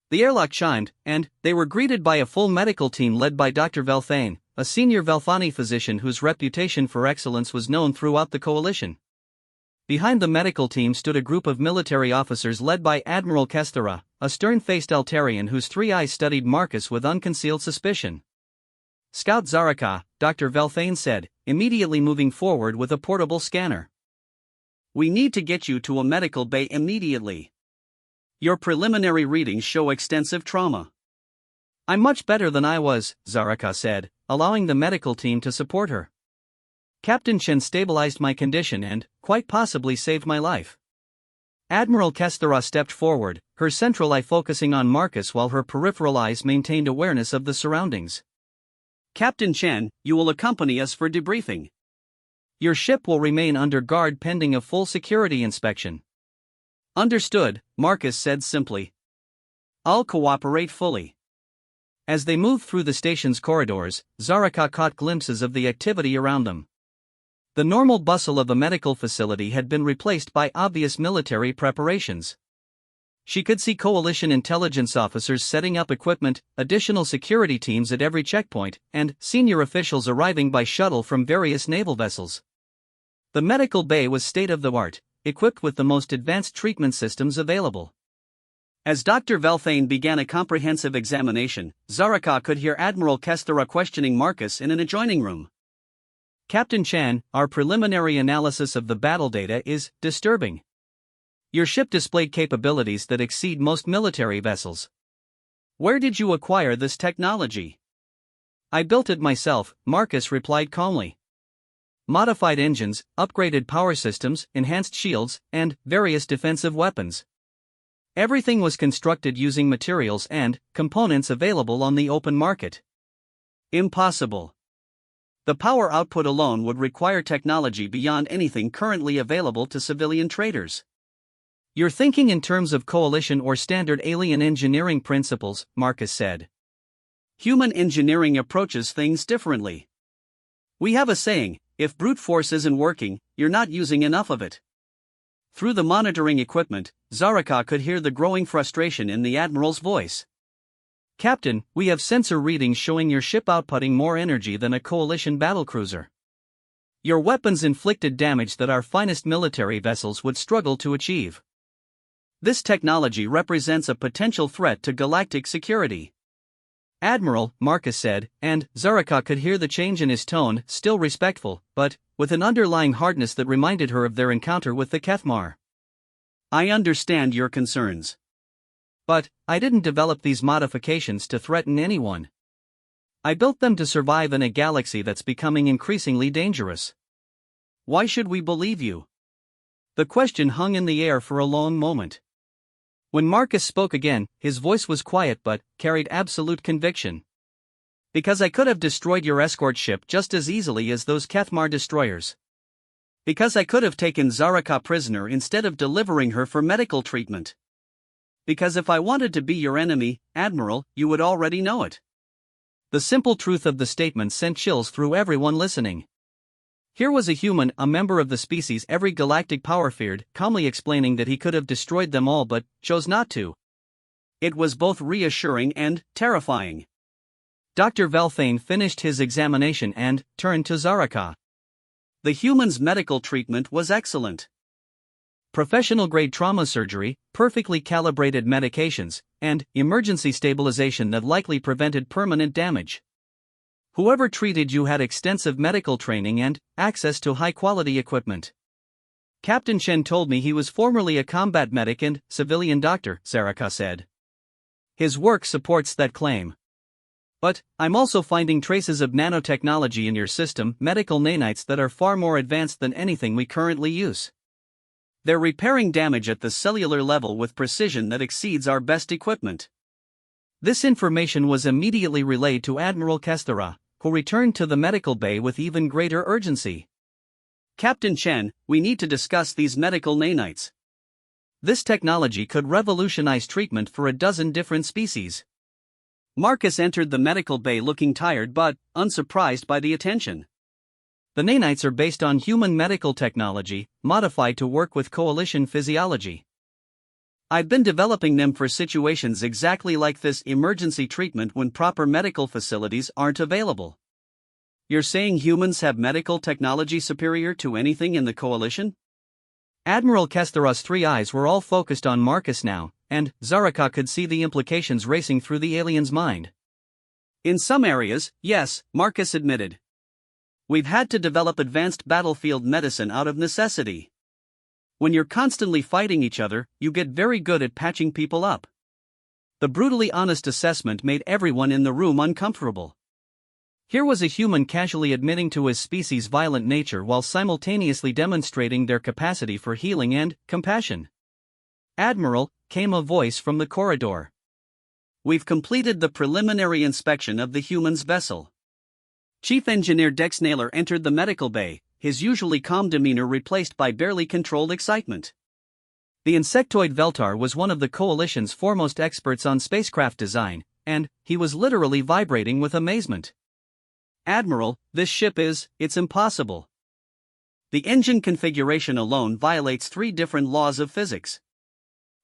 The airlock chimed, and they were greeted by a full medical team led by Dr. Velthane, a senior Velthani physician whose reputation for excellence was known throughout the coalition. Behind the medical team stood a group of military officers led by Admiral Kestera, a stern-faced Altarian whose three eyes studied Marcus with unconcealed suspicion. "Scout Zaraka," Dr. Velthane said, immediately moving forward with a portable scanner. "We need to get you to a medical bay immediately. Your preliminary readings show extensive trauma." "I'm much better than I was," Zaraka said, allowing the medical team to support her. "Captain Chen stabilized my condition and, quite possibly, saved my life." Admiral Kestera stepped forward, her central eye focusing on Marcus while her peripheral eyes maintained awareness of the surroundings. "Captain Chen, you will accompany us for debriefing. Your ship will remain under guard pending a full security inspection." "Understood," Marcus said simply. "I'll cooperate fully." As they moved through the station's corridors, Zaraka caught glimpses of the activity around them. The normal bustle of the medical facility had been replaced by obvious military preparations. She could see coalition intelligence officers setting up equipment, additional security teams at every checkpoint, and senior officials arriving by shuttle from various naval vessels. The medical bay was state-of-the-art, equipped with the most advanced treatment systems available. As Dr. Velthane began a comprehensive examination, Zaraka could hear Admiral Kestera questioning Marcus in an adjoining room. "Captain Chan, our preliminary analysis of the battle data is disturbing. Your ship displayed capabilities that exceed most military vessels. Where did you acquire this technology?" "I built it myself," Marcus replied calmly. "Modified engines, upgraded power systems, enhanced shields, and various defensive weapons. Everything was constructed using materials and components available on the open market." "Impossible. The power output alone would require technology beyond anything currently available to civilian traders." "You're thinking in terms of coalition or standard alien engineering principles," Marcus said. "Human engineering approaches things differently. We have a saying, if brute force isn't working, you're not using enough of it." Through the monitoring equipment, Zaraka could hear the growing frustration in the Admiral's voice. "Captain, we have sensor readings showing your ship outputting more energy than a coalition battlecruiser. Your weapons inflicted damage that our finest military vessels would struggle to achieve. This technology represents a potential threat to galactic security." "Admiral," Marcus said, and Zaraka could hear the change in his tone, still respectful, but with an underlying hardness that reminded her of their encounter with the Kethmar. "I understand your concerns. But I didn't develop these modifications to threaten anyone. I built them to survive in a galaxy that's becoming increasingly dangerous. Why should we believe you?" The question hung in the air for a long moment. When Marcus spoke again, his voice was quiet but carried absolute conviction. "Because I could have destroyed your escort ship just as easily as those Kethmar destroyers. Because I could have taken Zaraka prisoner instead of delivering her for medical treatment. Because if I wanted to be your enemy, Admiral, you would already know it." The simple truth of the statement sent chills through everyone listening. Here was a human, a member of the species every galactic power feared, calmly explaining that he could have destroyed them all but chose not to. It was both reassuring and terrifying. Dr. Velthane finished his examination and turned to Zaraka. "The human's medical treatment was excellent. Professional-grade trauma surgery, perfectly calibrated medications, and emergency stabilization that likely prevented permanent damage. Whoever treated you had extensive medical training and access to high-quality equipment. Captain Chen told me he was formerly a combat medic and civilian doctor," Zaraka said. "His work supports that claim. But I'm also finding traces of nanotechnology in your system, medical nanites that are far more advanced than anything we currently use. They're repairing damage at the cellular level with precision that exceeds our best equipment." This information was immediately relayed to Admiral Kestera, who returned to the medical bay with even greater urgency. "Captain Chen, we need to discuss these medical nanites. This technology could revolutionize treatment for a dozen different species. Marcus entered the medical bay looking tired but unsurprised by the attention. The nanites are based on human medical technology, modified to work with coalition physiology. I've been developing them for situations exactly like this: emergency treatment when proper medical facilities aren't available. You're saying humans have medical technology superior to anything in the coalition? Admiral Kesteros' three eyes were all focused on Marcus now, and Zaraka could see the implications racing through the alien's mind. In some areas, yes, Marcus admitted. We've had to develop advanced battlefield medicine out of necessity. When you're constantly fighting each other, you get very good at patching people up. The brutally honest assessment made everyone in the room uncomfortable. Here was a human casually admitting to his species' violent nature while simultaneously demonstrating their capacity for healing and compassion. "Admiral," came a voice from the corridor. "We've completed the preliminary inspection of the human's vessel." Chief Engineer Dex Naylor entered the medical bay, his usually calm demeanor replaced by barely controlled excitement. The insectoid Veltar was one of the Coalition's foremost experts on spacecraft design, and he was literally vibrating with amazement. "Admiral, this ship it's impossible. The engine configuration alone violates 3 different laws of physics.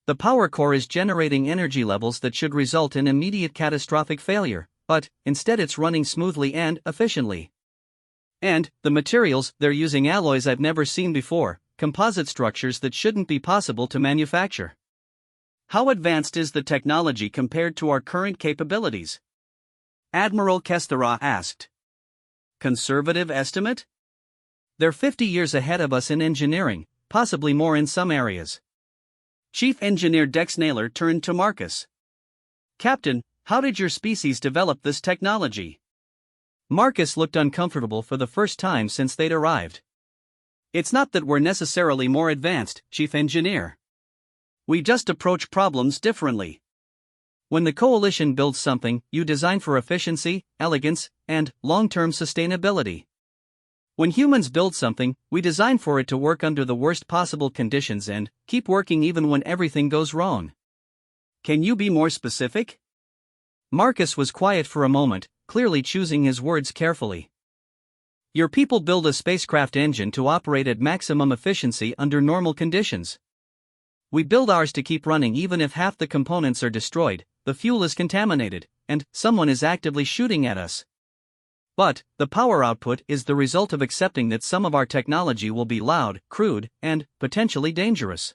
The power core is generating energy levels that should result in immediate catastrophic failure, but instead it's running smoothly and efficiently. And the materials, they're using alloys I've never seen before, composite structures that shouldn't be possible to manufacture." "How advanced is the technology compared to our current capabilities?" Admiral Kestera asked. "Conservative estimate?" "They're 50 years ahead of us in engineering, possibly more in some areas." Chief Engineer Dex Naylor turned to Marcus. "Captain, how did your species develop this technology?" Marcus looked uncomfortable for the first time since they'd arrived. "It's not that we're necessarily more advanced, Chief Engineer. We just approach problems differently. When the Coalition builds something, you design for efficiency, elegance, and long-term sustainability. When humans build something, we design for it to work under the worst possible conditions and keep working even when everything goes wrong." "Can you be more specific?" Marcus was quiet for a moment, clearly choosing his words carefully. "Your people build a spacecraft engine to operate at maximum efficiency under normal conditions. We build ours to keep running even if half the components are destroyed, the fuel is contaminated, and someone is actively shooting at us. But the power output is the result of accepting that some of our technology will be loud, crude, and potentially dangerous.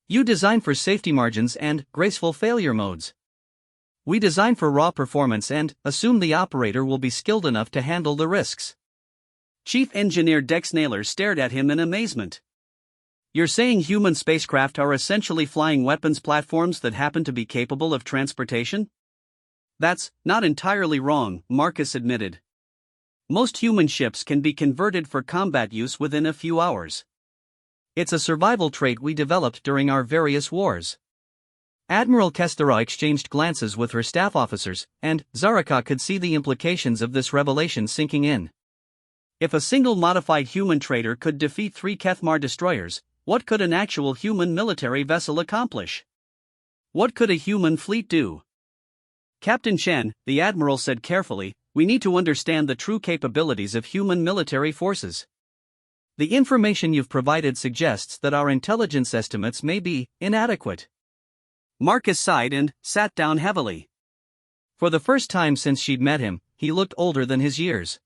You design for safety margins and graceful failure modes. We design for raw performance and assume the operator will be skilled enough to handle the risks." Chief Engineer Dex Naylor stared at him in amazement. "You're saying human spacecraft are essentially flying weapons platforms that happen to be capable of transportation?" "That's not entirely wrong," Marcus admitted. "Most human ships can be converted for combat use within a few hours. It's a survival trait we developed during our various wars." Admiral Kestera exchanged glances with her staff officers, and Zaraka could see the implications of this revelation sinking in. If a single modified human trader could defeat 3 Kethmar destroyers, what could an actual human military vessel accomplish? What could a human fleet do? "Captain Chen," the admiral said carefully, "we need to understand the true capabilities of human military forces. The information you've provided suggests that our intelligence estimates may be inadequate." Marcus sighed and sat down heavily. For the first time since she'd met him, he looked older than his years.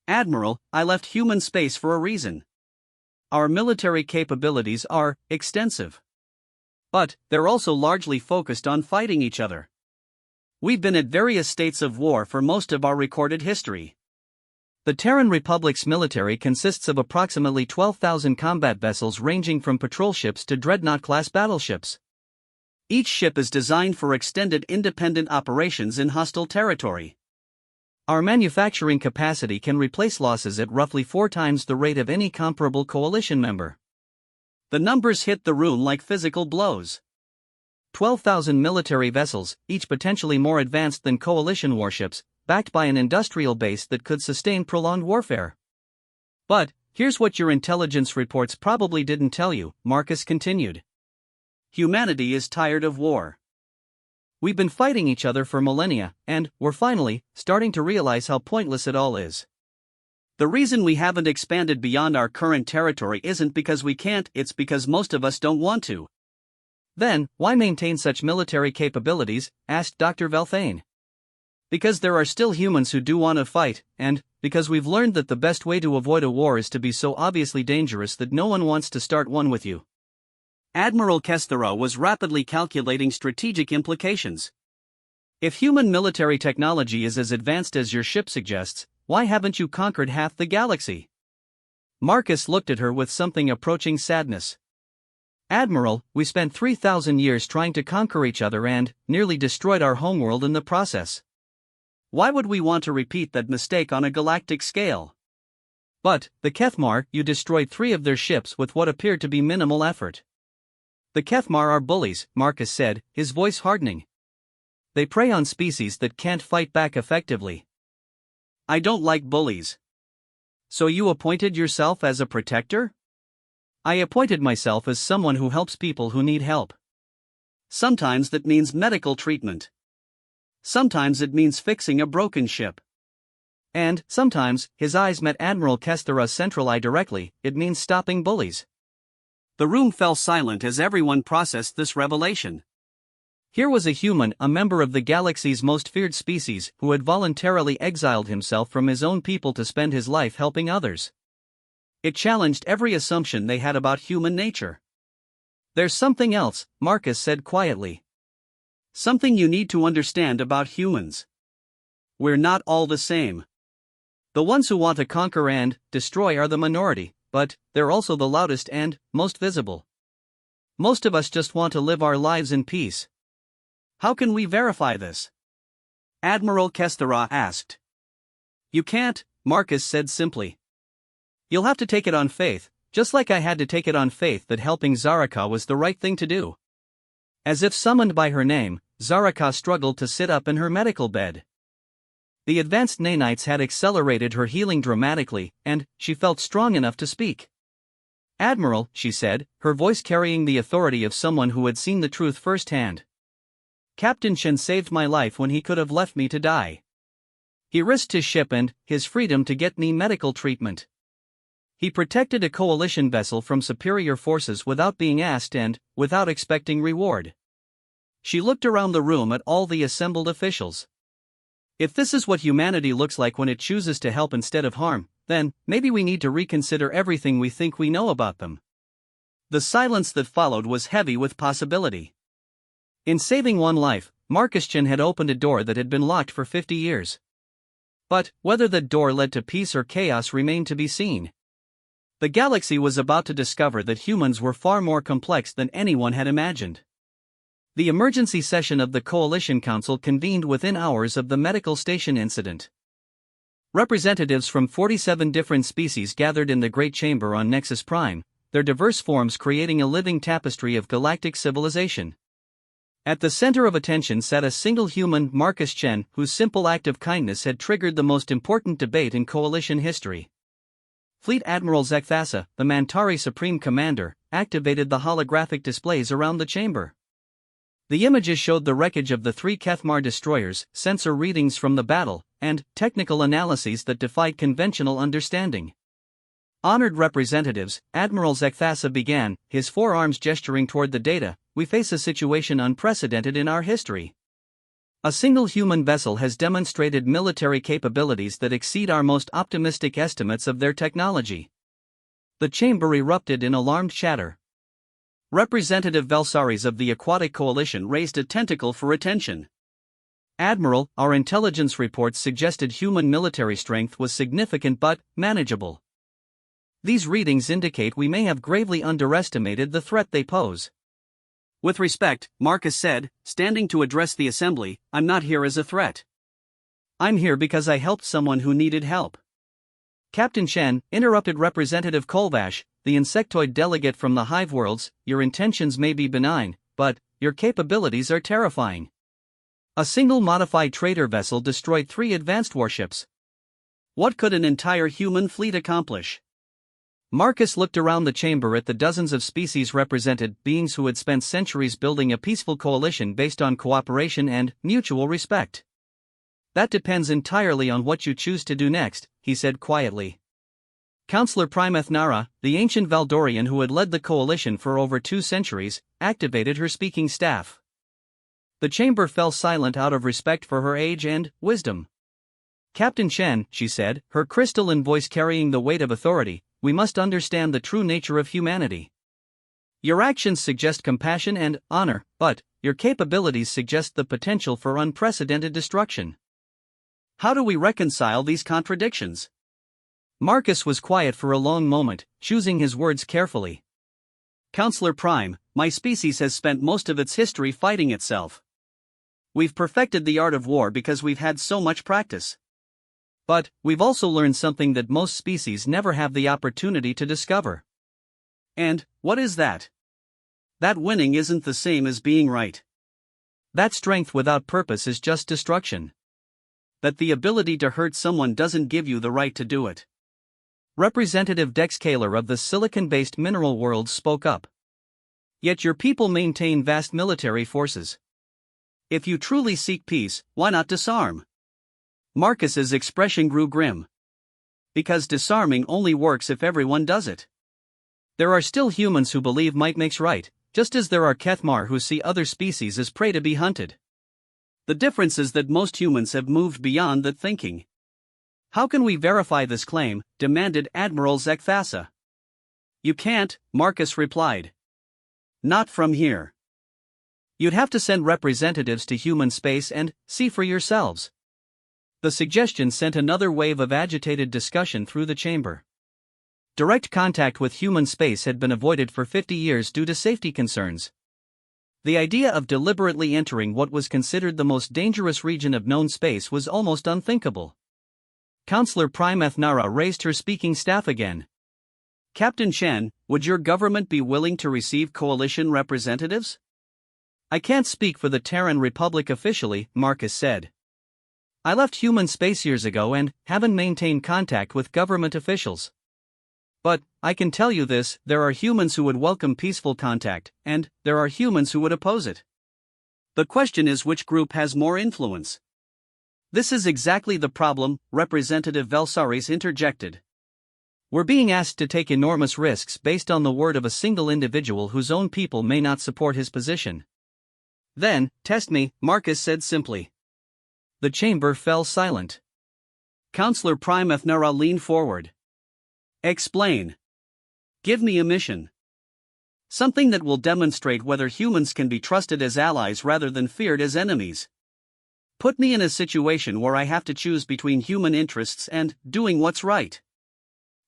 "Admiral, I left human space for a reason. Our military capabilities are extensive. But they're also largely focused on fighting each other. We've been at various states of war for most of our recorded history. The Terran Republic's military consists of approximately 12,000 combat vessels ranging from patrol ships to dreadnought-class battleships. Each ship is designed for extended independent operations in hostile territory. Our manufacturing capacity can replace losses at roughly 4 times the rate of any comparable coalition member." The numbers hit the room like physical blows. 12,000 military vessels, each potentially more advanced than coalition warships, backed by an industrial base that could sustain prolonged warfare. "But here's what your intelligence reports probably didn't tell you," Marcus continued. humanity is tired of war. We've been fighting each other for millennia, and we're finally starting to realize how pointless it all is. The reason we haven't expanded beyond our current territory isn't because we can't, it's because most of us don't want to. Then, why maintain such military capabilities? Asked Dr. Velthane. Because there are still humans who do want to fight, and because we've learned that the best way to avoid a war is to be so obviously dangerous that no one wants to start one with you. Admiral Kesthara was rapidly calculating strategic implications. If human military technology is as advanced as your ship suggests, why haven't you conquered half the galaxy? Marcus looked at her with something approaching sadness. Admiral, we spent 3,000 years trying to conquer each other and nearly destroyed our homeworld in the process. Why would we want to repeat that mistake on a galactic scale? But, the Kethmar, you destroyed 3 of their ships with what appeared to be minimal effort. The Kethmar are bullies, Marcus said, his voice hardening. They prey on species that can't fight back effectively. I don't like bullies. So you appointed yourself as a protector? I appointed myself as someone who helps people who need help. Sometimes that means medical treatment. Sometimes it means fixing a broken ship. And, sometimes, his eyes met Admiral Kesthara's central eye directly, it means stopping bullies. The room fell silent as everyone processed this revelation. Here was a human, a member of the galaxy's most feared species, who had voluntarily exiled himself from his own people to spend his life helping others. It challenged every assumption they had about human nature. There's something else, Marcus said quietly. Something you need to understand about humans. We're not all the same. The ones who want to conquer and destroy are the minority, but they're also the loudest and most visible. Most of us just want to live our lives in peace. How can we verify this? Admiral Kesthara asked. You can't, Marcus said simply. You'll have to take it on faith, just like I had to take it on faith that helping Zaraka was the right thing to do. As if summoned by her name, Zaraka struggled to sit up in her medical bed. The advanced nanites had accelerated her healing dramatically, and she felt strong enough to speak. Admiral, she said, her voice carrying the authority of someone who had seen the truth firsthand. Captain Chen saved my life when he could have left me to die. He risked his ship and his freedom to get me medical treatment. He protected a coalition vessel from superior forces without being asked and without expecting reward. She looked around the room at all the assembled officials. If this is what humanity looks like when it chooses to help instead of harm, then maybe we need to reconsider everything we think we know about them. The silence that followed was heavy with possibility. In saving one life, Marcus Chen had opened a door that had been locked for 50 years. But whether that door led to peace or chaos remained to be seen. The galaxy was about to discover that humans were far more complex than anyone had imagined. The emergency session of the Coalition Council convened within hours of the medical station incident. Representatives from 47 different species gathered in the Great Chamber on Nexus Prime, their diverse forms creating a living tapestry of galactic civilization. At the center of attention sat a single human, Marcus Chen, whose simple act of kindness had triggered the most important debate in Coalition history. Fleet Admiral Zekthasa, the Mantari Supreme Commander, activated the holographic displays around the chamber. The images showed the wreckage of the 3 Kethmar destroyers, sensor readings from the battle, and technical analyses that defied conventional understanding. Honored representatives, Admiral Zekthasa began, his forearms gesturing toward the data. We face a situation unprecedented in our history. A single human vessel has demonstrated military capabilities that exceed our most optimistic estimates of their technology. The chamber erupted in alarmed chatter. Representative Velsaris of the Aquatic Coalition raised a tentacle for attention. Admiral, our intelligence reports suggested human military strength was significant but manageable. These readings indicate we may have gravely underestimated the threat they pose. With respect, Marcus said, standing to address the assembly, I'm not here as a threat. I'm here because I helped someone who needed help. Captain Chen, interrupted Representative Kolvash, the insectoid delegate from the Hive Worlds, your intentions may be benign, but your capabilities are terrifying. A single modified trader vessel destroyed 3 advanced warships. What could an entire human fleet accomplish? Marcus looked around the chamber at the dozens of species represented, beings who had spent centuries building a peaceful coalition based on cooperation and mutual respect. That depends entirely on what you choose to do next, he said quietly. Counselor Primethnara, the ancient Valdorian who had led the coalition for over 2 centuries, activated her speaking staff. The chamber fell silent out of respect for her age and wisdom. Captain Chen, she said, her crystalline voice carrying the weight of authority, we must understand the true nature of humanity. Your actions suggest compassion and honor, but your capabilities suggest the potential for unprecedented destruction. How do we reconcile these contradictions? Marcus was quiet for a long moment, choosing his words carefully. Counselor Prime, my species has spent most of its history fighting itself. We've perfected the art of war because we've had so much practice. But we've also learned something that most species never have the opportunity to discover. And what is that? That winning isn't the same as being right. That strength without purpose is just destruction. That the ability to hurt someone doesn't give you the right to do it. Representative Dex Kaler of the silicon-based mineral world spoke up. Yet your people maintain vast military forces. If you truly seek peace, why not disarm? Marcus's expression grew grim. Because disarming only works if everyone does it. There are still humans who believe might makes right, just as there are Kethmar who see other species as prey to be hunted. The difference is that most humans have moved beyond that thinking. How can we verify this claim? Demanded Admiral Zekthassa. You can't, Marcus replied. Not from here. You'd have to send representatives to human space and see for yourselves. The suggestion sent another wave of agitated discussion through the chamber. Direct contact with human space had been avoided for 50 years due to safety concerns. The idea of deliberately entering what was considered the most dangerous region of known space was almost unthinkable. Counselor Primethnara raised her speaking staff again. Captain Chen, would your government be willing to receive coalition representatives? I can't speak for the Terran Republic officially, Marcus said. I left human space years ago and haven't maintained contact with government officials. But I can tell you this, there are humans who would welcome peaceful contact, and there are humans who would oppose it. The question is which group has more influence. This is exactly the problem, Representative Velsaris interjected. We're being asked to take enormous risks based on the word of a single individual whose own people may not support his position. Then, test me, Marcus said simply. The chamber fell silent. Counselor Primethnara leaned forward. Explain. Give me a mission. Something that will demonstrate whether humans can be trusted as allies rather than feared as enemies. Put me in a situation where I have to choose between human interests and doing what's right.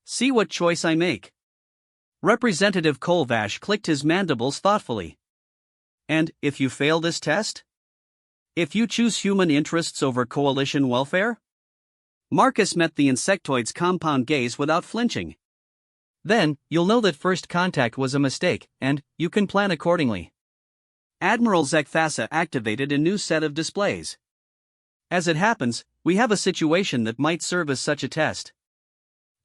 See what choice I make. Representative Kolvash clicked his mandibles thoughtfully. And if you fail this test? If you choose human interests over coalition welfare? Marcus met the insectoid's compound gaze without flinching. Then, you'll know that first contact was a mistake, and you can plan accordingly. Admiral Zekthassa activated a new set of displays. As it happens, we have a situation that might serve as such a test.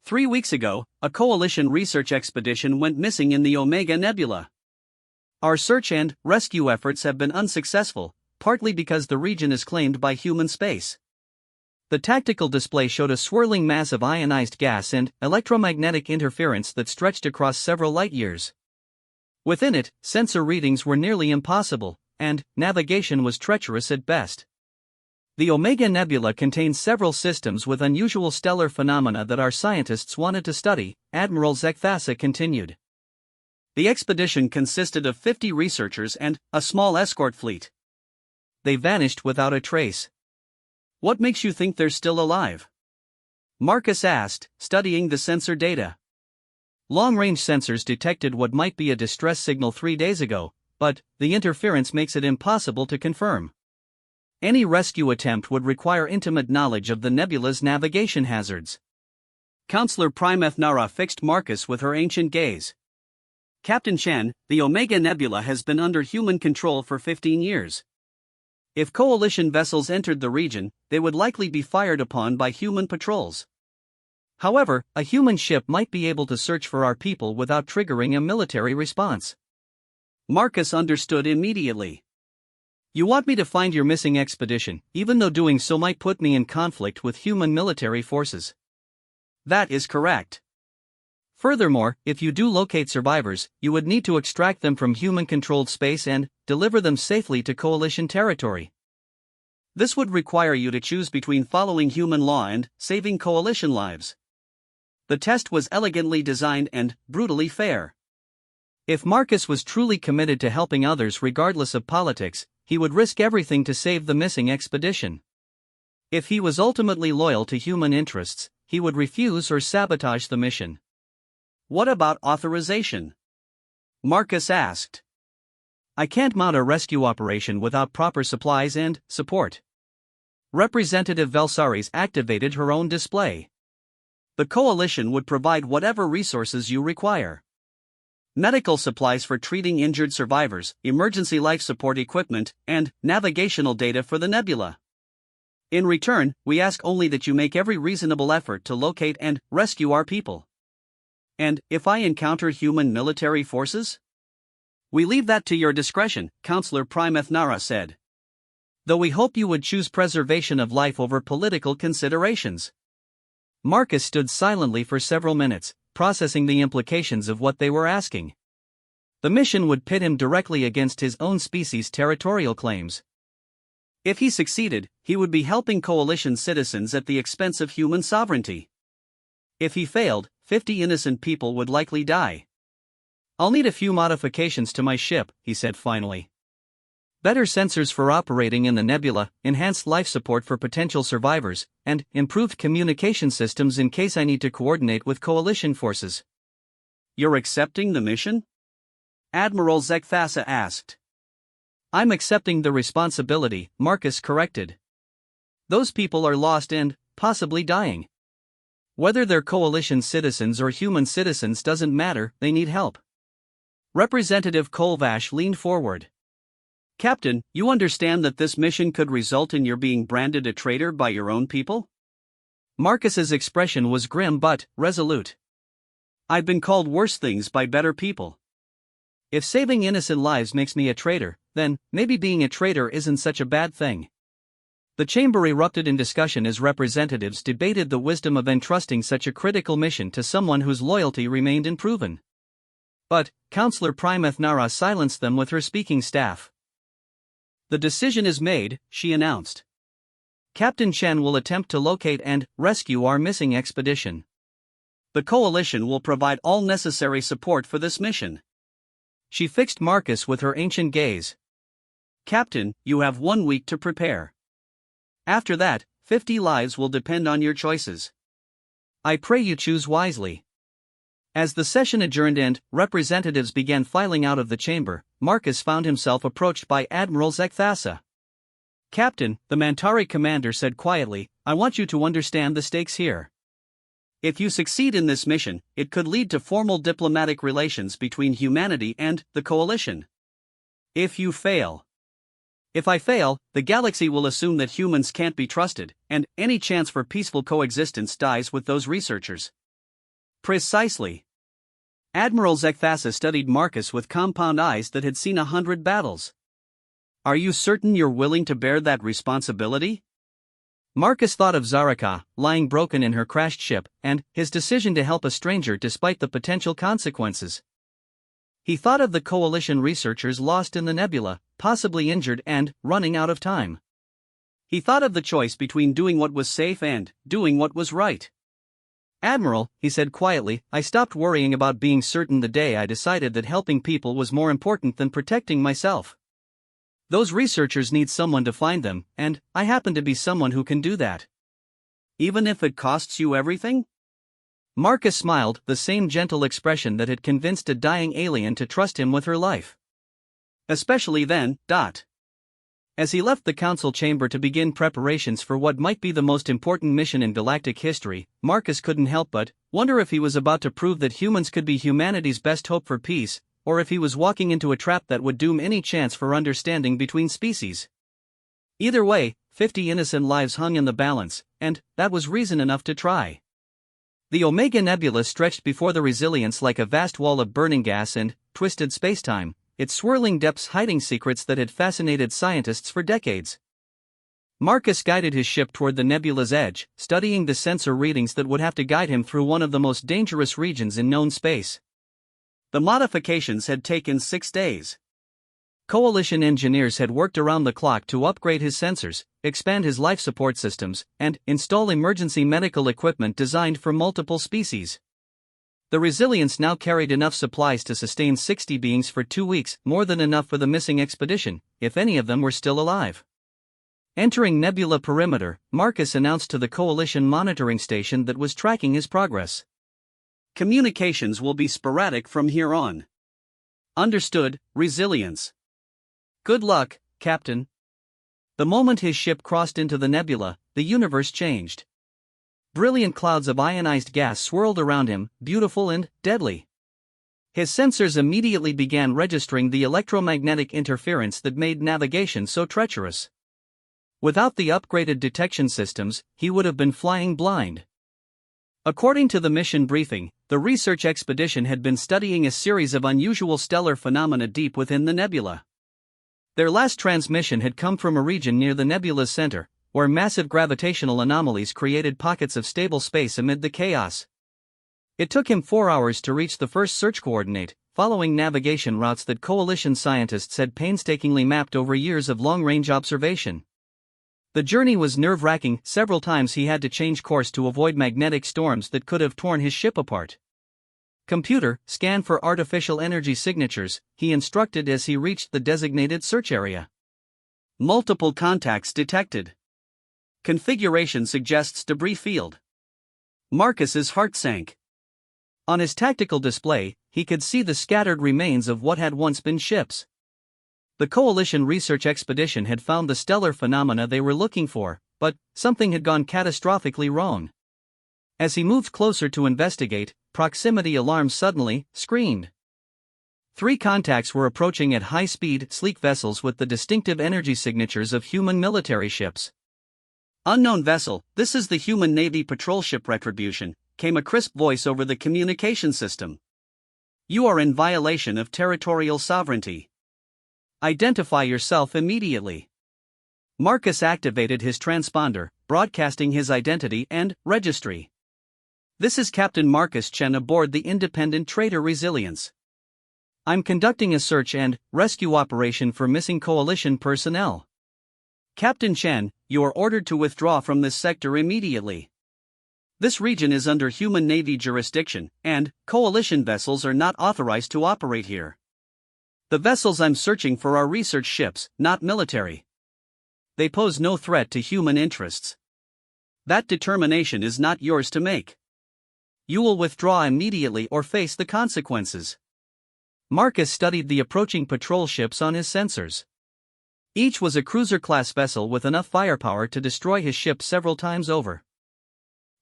3 weeks ago, a coalition research expedition went missing in the Omega Nebula. Our search and rescue efforts have been unsuccessful, partly because the region is claimed by human space. The tactical display showed a swirling mass of ionized gas and electromagnetic interference that stretched across several light-years. Within it, sensor readings were nearly impossible, and navigation was treacherous at best. The Omega Nebula contains several systems with unusual stellar phenomena that our scientists wanted to study, Admiral Zekthassa continued. The expedition consisted of 50 researchers and a small escort fleet. They vanished without a trace. What makes you think they're still alive? Marcus asked, studying the sensor data. Long-range sensors detected what might be a distress signal 3 days ago, but the interference makes it impossible to confirm. Any rescue attempt would require intimate knowledge of the nebula's navigation hazards. Counselor Primethnara fixed Marcus with her ancient gaze. Captain Chen, the Omega Nebula has been under human control for 15 years. If coalition vessels entered the region, they would likely be fired upon by human patrols. However, a human ship might be able to search for our people without triggering a military response. Marcus understood immediately. You want me to find your missing expedition, even though doing so might put me in conflict with human military forces. That is correct. Furthermore, if you do locate survivors, you would need to extract them from human-controlled space and deliver them safely to Coalition territory. This would require you to choose between following human law and saving Coalition lives. The test was elegantly designed and brutally fair. If Marcus was truly committed to helping others regardless of politics, he would risk everything to save the missing expedition. If he was ultimately loyal to human interests, he would refuse or sabotage the mission. What about authorization? Marcus asked. I can't mount a rescue operation without proper supplies and support. Representative Velsaris activated her own display. The Coalition would provide whatever resources you require. Medical supplies for treating injured survivors, emergency life support equipment, and navigational data for the nebula. In return, we ask only that you make every reasonable effort to locate and rescue our people. And if I encounter human military forces? We leave that to your discretion, Counselor Primethnara said. Though we hope you would choose preservation of life over political considerations. Marcus stood silently for several minutes, processing the implications of what they were asking. The mission would pit him directly against his own species' territorial claims. If he succeeded, he would be helping Coalition citizens at the expense of human sovereignty. If he failed, 50 innocent people would likely die. I'll need a few modifications to my ship, he said finally. Better sensors for operating in the nebula, enhanced life support for potential survivors, and improved communication systems in case I need to coordinate with Coalition forces. You're accepting the mission? Admiral Zekthasa asked. I'm accepting the responsibility, Marcus corrected. Those people are lost and possibly dying. Whether they're Coalition citizens or human citizens doesn't matter, they need help. Representative Kolvash leaned forward. Captain, you understand that this mission could result in your being branded a traitor by your own people? Marcus's expression was grim but resolute. I've been called worse things by better people. If saving innocent lives makes me a traitor, then maybe being a traitor isn't such a bad thing. The chamber erupted in discussion as representatives debated the wisdom of entrusting such a critical mission to someone whose loyalty remained unproven. But Counselor Primethnara silenced them with her speaking staff. The decision is made, she announced. Captain Chen will attempt to locate and rescue our missing expedition. The Coalition will provide all necessary support for this mission. She fixed Marcus with her ancient gaze. Captain, you have 1 week to prepare. After that, 50 lives will depend on your choices. I pray you choose wisely. As the session adjourned and representatives began filing out of the chamber, Marcus found himself approached by Admiral Zekthasa. Captain, the Mantari commander said quietly, I want you to understand the stakes here. If you succeed in this mission, it could lead to formal diplomatic relations between humanity and the Coalition. If you fail. If I fail, the galaxy will assume that humans can't be trusted, and any chance for peaceful coexistence dies with those researchers. Precisely. Admiral Zekthasa studied Marcus with compound eyes that had seen 100 battles. Are you certain you're willing to bear that responsibility? Marcus thought of Zaraka, lying broken in her crashed ship, and his decision to help a stranger despite the potential consequences. He thought of the Coalition researchers lost in the nebula, possibly injured and running out of time. He thought of the choice between doing what was safe and doing what was right. Admiral, he said quietly, I stopped worrying about being certain the day I decided that helping people was more important than protecting myself. Those researchers need someone to find them, and I happen to be someone who can do that. Even if it costs you everything? Marcus smiled, the same gentle expression that had convinced a dying alien to trust him with her life. Especially then. As he left the council chamber to begin preparations for what might be the most important mission in galactic history, Marcus couldn't help but wonder if he was about to prove that humans could be humanity's best hope for peace, or if he was walking into a trap that would doom any chance for understanding between species. Either way, 50 innocent lives hung in the balance, and that was reason enough to try. The Omega Nebula stretched before the Resilience like a vast wall of burning gas and twisted spacetime, its swirling depths hiding secrets that had fascinated scientists for decades. Marcus guided his ship toward the nebula's edge, studying the sensor readings that would have to guide him through one of the most dangerous regions in known space. The modifications had taken 6 days. Coalition engineers had worked around the clock to upgrade his sensors, expand his life support systems, and install emergency medical equipment designed for multiple species. The Resilience now carried enough supplies to sustain 60 beings for 2 weeks, more than enough for the missing expedition, if any of them were still alive. Entering Nebula perimeter, Marcus announced to the Coalition monitoring station that was tracking his progress. Communications will be sporadic from here on. Understood, Resilience. Good luck, Captain. The moment his ship crossed into the nebula, the universe changed. Brilliant clouds of ionized gas swirled around him, beautiful and deadly. His sensors immediately began registering the electromagnetic interference that made navigation so treacherous. Without the upgraded detection systems, he would have been flying blind. According to the mission briefing, the research expedition had been studying a series of unusual stellar phenomena deep within the nebula. Their last transmission had come from a region near the nebula's center, where massive gravitational anomalies created pockets of stable space amid the chaos. It took him 4 hours to reach the first search coordinate, following navigation routes that Coalition scientists had painstakingly mapped over years of long-range observation. The journey was nerve-wracking. Several times he had to change course to avoid magnetic storms that could have torn his ship apart. Computer, scan for artificial energy signatures, he instructed as he reached the designated search area. Multiple contacts detected. Configuration suggests debris field. Marcus's heart sank. On his tactical display, he could see the scattered remains of what had once been ships. The Coalition research expedition had found the stellar phenomena they were looking for, but something had gone catastrophically wrong. As he moved closer to investigate, proximity alarms suddenly screamed. 3 contacts were approaching at high speed, sleek vessels with the distinctive energy signatures of human military ships. Unknown vessel, this is the human Navy patrol ship Retribution, came a crisp voice over the communication system. You are in violation of territorial sovereignty. Identify yourself immediately. Marcus activated his transponder, broadcasting his identity and registry. This is Captain Marcus Chen aboard the independent trader Resilience. I'm conducting a search and rescue operation for missing Coalition personnel. Captain Chen, you are ordered to withdraw from this sector immediately. This region is under human Navy jurisdiction, and Coalition vessels are not authorized to operate here. The vessels I'm searching for are research ships, not military. They pose no threat to human interests. That determination is not yours to make. You will withdraw immediately or face the consequences. Marcus studied the approaching patrol ships on his sensors. Each was a cruiser-class vessel with enough firepower to destroy his ship several times over.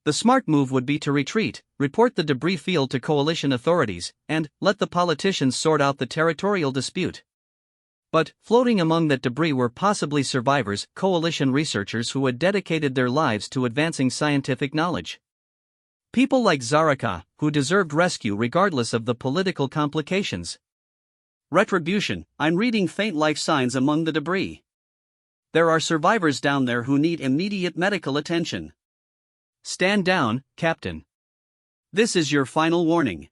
The smart move would be to retreat, report the debris field to Coalition authorities, and let the politicians sort out the territorial dispute. But, floating among that debris were possibly survivors, Coalition researchers who had dedicated their lives to advancing scientific knowledge. People like Zaraka, who deserved rescue regardless of the political complications. Retribution, I'm reading faint life signs among the debris. There are survivors down there who need immediate medical attention. Stand down, Captain. This is your final warning.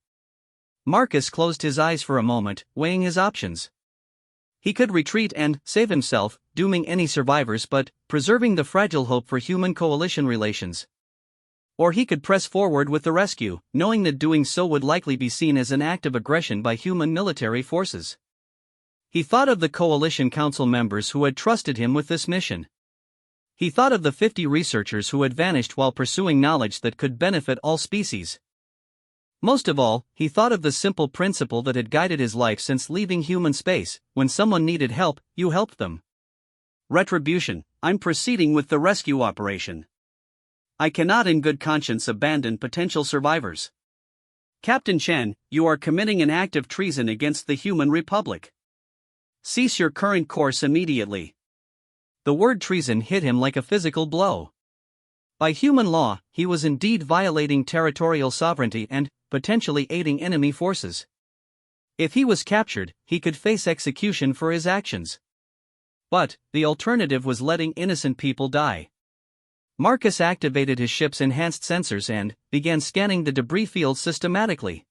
Marcus closed his eyes for a moment, weighing his options. He could retreat and save himself, dooming any survivors but preserving the fragile hope for human Coalition relations. Or he could press forward with the rescue, knowing that doing so would likely be seen as an act of aggression by human military forces. He thought of the Coalition Council members who had trusted him with this mission. He thought of the 50 researchers who had vanished while pursuing knowledge that could benefit all species. Most of all, he thought of the simple principle that had guided his life since leaving human space: when someone needed help, you helped them. Retribution, I'm proceeding with the rescue operation. I cannot in good conscience abandon potential survivors. Captain Chen, you are committing an act of treason against the human republic. Cease your current course immediately. The word treason hit him like a physical blow. By human law, he was indeed violating territorial sovereignty and potentially aiding enemy forces. If he was captured, he could face execution for his actions. But the alternative was letting innocent people die. Marcus activated his ship's enhanced sensors and began scanning the debris field systematically.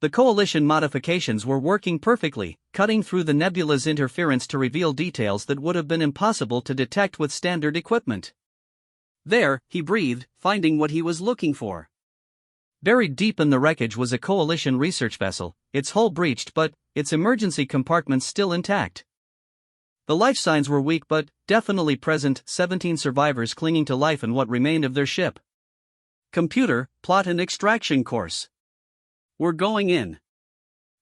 The coalition modifications were working perfectly, cutting through the nebula's interference to reveal details that would have been impossible to detect with standard equipment. There, he breathed, finding what he was looking for. Buried deep in the wreckage was a coalition research vessel, its hull breached but its emergency compartments still intact. The life signs were weak but definitely present, 17 survivors clinging to life in what remained of their ship. Computer, plot an extraction course. We're going in.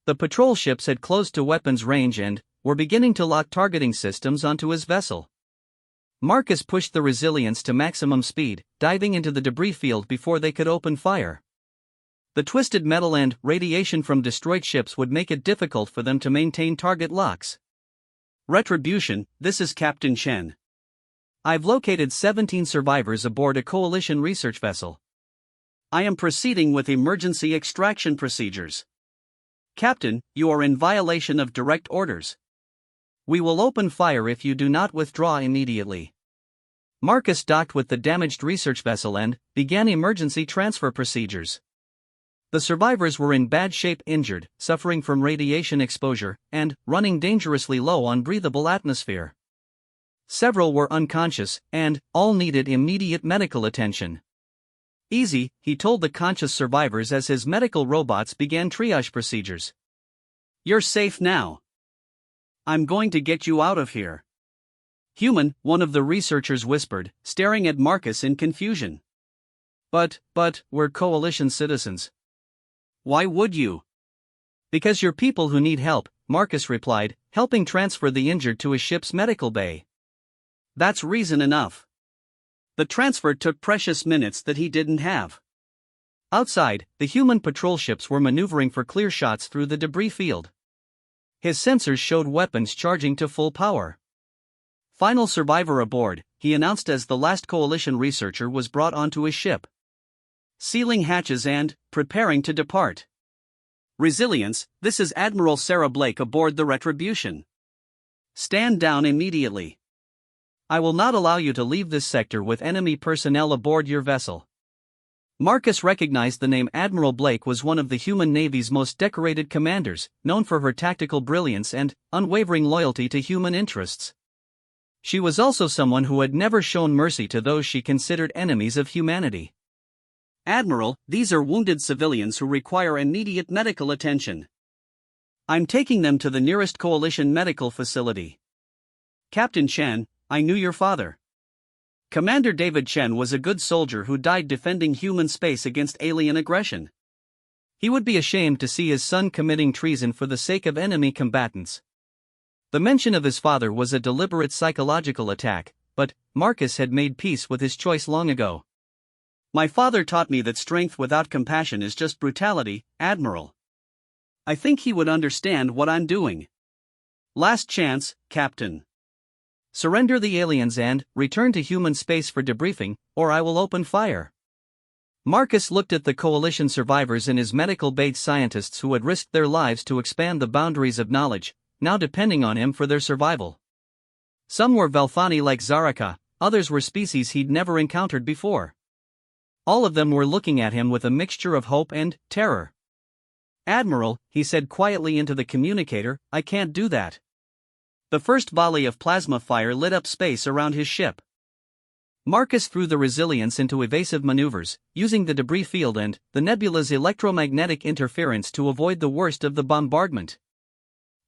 The patrol ships had closed to weapons range and were beginning to lock targeting systems onto his vessel. Marcus pushed the Resilience to maximum speed, diving into the debris field before they could open fire. The twisted metal and radiation from destroyed ships would make it difficult for them to maintain target locks. Retribution, this is Captain Chen. I've located 17 survivors aboard a coalition research vessel. I am proceeding with emergency extraction procedures. Captain, you are in violation of direct orders. We will open fire if you do not withdraw immediately. Marcus docked with the damaged research vessel and began emergency transfer procedures. The survivors were in bad shape, injured, suffering from radiation exposure, and running dangerously low on breathable atmosphere. Several were unconscious, and all needed immediate medical attention. Easy, he told the conscious survivors as his medical robots began triage procedures. You're safe now. I'm going to get you out of here. Human, one of the researchers whispered, staring at Marcus in confusion. But, we're coalition citizens. Why would you? Because you're people who need help, Marcus replied, helping transfer the injured to his ship's medical bay. That's reason enough. The transfer took precious minutes that he didn't have. Outside, the human patrol ships were maneuvering for clear shots through the debris field. His sensors showed weapons charging to full power. Final survivor aboard, he announced as the last coalition researcher was brought onto his ship. Sealing hatches and preparing to depart. Resilience, this is Admiral Sarah Blake aboard the Retribution. Stand down immediately. I will not allow you to leave this sector with enemy personnel aboard your vessel. Marcus recognized the name. Admiral Blake was one of the human Navy's most decorated commanders, known for her tactical brilliance and unwavering loyalty to human interests. She was also someone who had never shown mercy to those she considered enemies of humanity. Admiral, these are wounded civilians who require immediate medical attention. I'm taking them to the nearest coalition medical facility. Captain Chen, I knew your father. Commander David Chen was a good soldier who died defending human space against alien aggression. He would be ashamed to see his son committing treason for the sake of enemy combatants. The mention of his father was a deliberate psychological attack, but Marcus had made peace with his choice long ago. My father taught me that strength without compassion is just brutality, Admiral. I think he would understand what I'm doing. Last chance, Captain. Surrender the aliens and return to human space for debriefing, or I will open fire. Marcus looked at the coalition survivors in his medical bay, scientists who had risked their lives to expand the boundaries of knowledge, now depending on him for their survival. Some were Velfani like Zaraka, others were species he'd never encountered before. All of them were looking at him with a mixture of hope and terror. Admiral, he said quietly into the communicator, I can't do that. The first volley of plasma fire lit up space around his ship. Marcus threw the Resilience into evasive maneuvers, using the debris field and the nebula's electromagnetic interference to avoid the worst of the bombardment.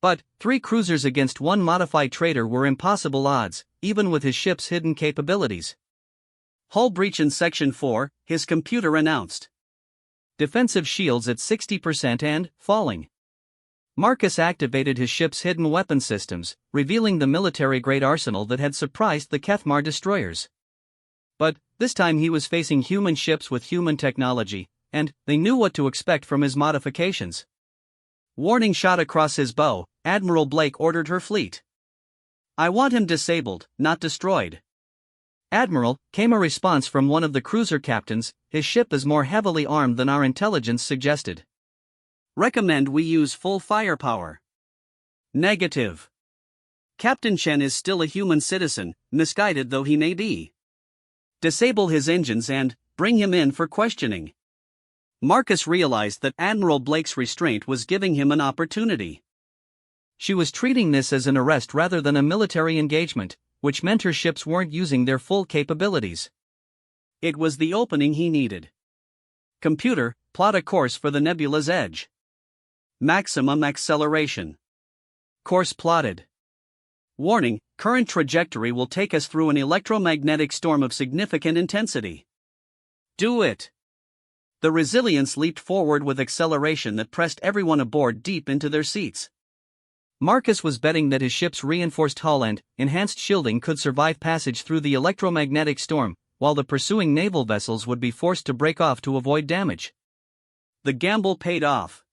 But 3 cruisers against 1 modified trader were impossible odds, even with his ship's hidden capabilities. Hull breach in Section 4, his computer announced. Defensive shields at 60% and falling. Marcus activated his ship's hidden weapon systems, revealing the military-grade arsenal that had surprised the Kethmar destroyers. But this time he was facing human ships with human technology, and they knew what to expect from his modifications. Warning shot across his bow, Admiral Blake ordered her fleet. I want him disabled, not destroyed. "Admiral," came a response from one of the cruiser captains, "his ship is more heavily armed than our intelligence suggested. Recommend we use full firepower." Negative. Captain Chen is still a human citizen, misguided though he may be. Disable his engines and bring him in for questioning. Marcus realized that Admiral Blake's restraint was giving him an opportunity. She was treating this as an arrest rather than a military engagement, which meant her ships weren't using their full capabilities. It was the opening he needed. Computer, plot a course for the nebula's edge. Maximum acceleration. Course plotted. Warning, current trajectory will take us through an electromagnetic storm of significant intensity. Do it. The Resilience leaped forward with acceleration that pressed everyone aboard deep into their seats. Marcus was betting that his ship's reinforced hull and enhanced shielding could survive passage through the electromagnetic storm, while the pursuing naval vessels would be forced to break off to avoid damage. The gamble paid off.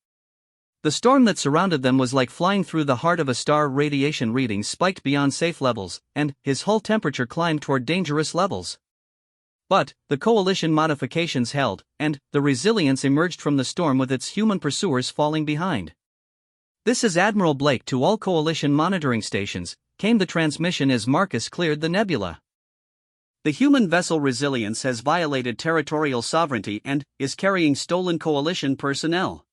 The storm that surrounded them was like flying through the heart of a star. Radiation readings spiked beyond safe levels, and his hull temperature climbed toward dangerous levels. But the coalition modifications held, and the Resilience emerged from the storm with its human pursuers falling behind. "This is Admiral Blake to all coalition monitoring stations," came the transmission as Marcus cleared the nebula. "The human vessel Resilience has violated territorial sovereignty and is carrying stolen coalition personnel.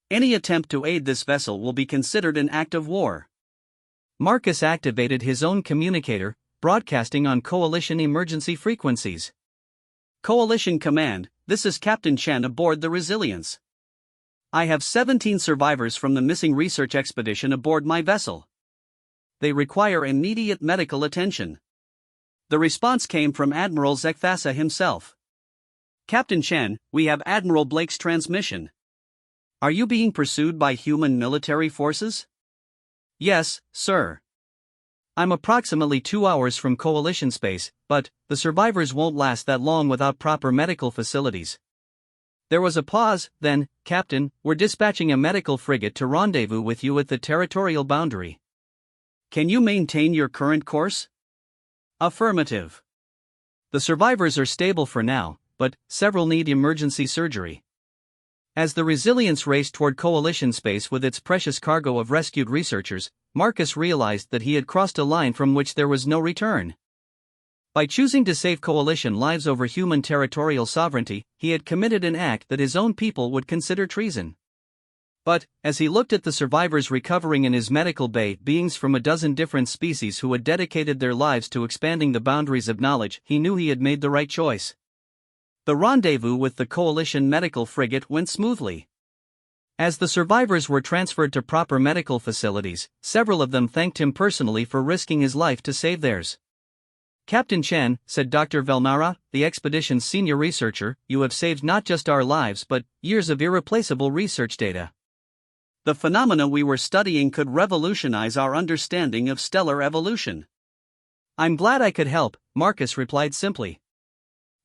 Any attempt to aid this vessel will be considered an act of war." Marcus activated his own communicator, broadcasting on coalition emergency frequencies. "Coalition Command, this is Captain Chen aboard the Resilience. I have 17 survivors from the missing research expedition aboard my vessel. They require immediate medical attention." The response came from Admiral Zekthasa himself. "Captain Chen, we have Admiral Blake's transmission. Are you being pursued by human military forces?" "Yes, sir. I'm approximately 2 hours from coalition space, but the survivors won't last that long without proper medical facilities." There was a pause, then, "Captain, we're dispatching a medical frigate to rendezvous with you at the territorial boundary." "Can you maintain your current course?" "Affirmative. The survivors are stable for now, but several need emergency surgery." As the Resilience raced toward coalition space with its precious cargo of rescued researchers, Marcus realized that he had crossed a line from which there was no return. By choosing to save coalition lives over human territorial sovereignty, he had committed an act that his own people would consider treason. But, as he looked at the survivors recovering in his medical bay, beings from a dozen different species who had dedicated their lives to expanding the boundaries of knowledge, he knew he had made the right choice. The rendezvous with the coalition medical frigate went smoothly. As the survivors were transferred to proper medical facilities, several of them thanked him personally for risking his life to save theirs. "Captain Chen," said Dr. Velnara, the expedition's senior researcher, "you have saved not just our lives but years of irreplaceable research data. The phenomena we were studying could revolutionize our understanding of stellar evolution." "I'm glad I could help," Marcus replied simply.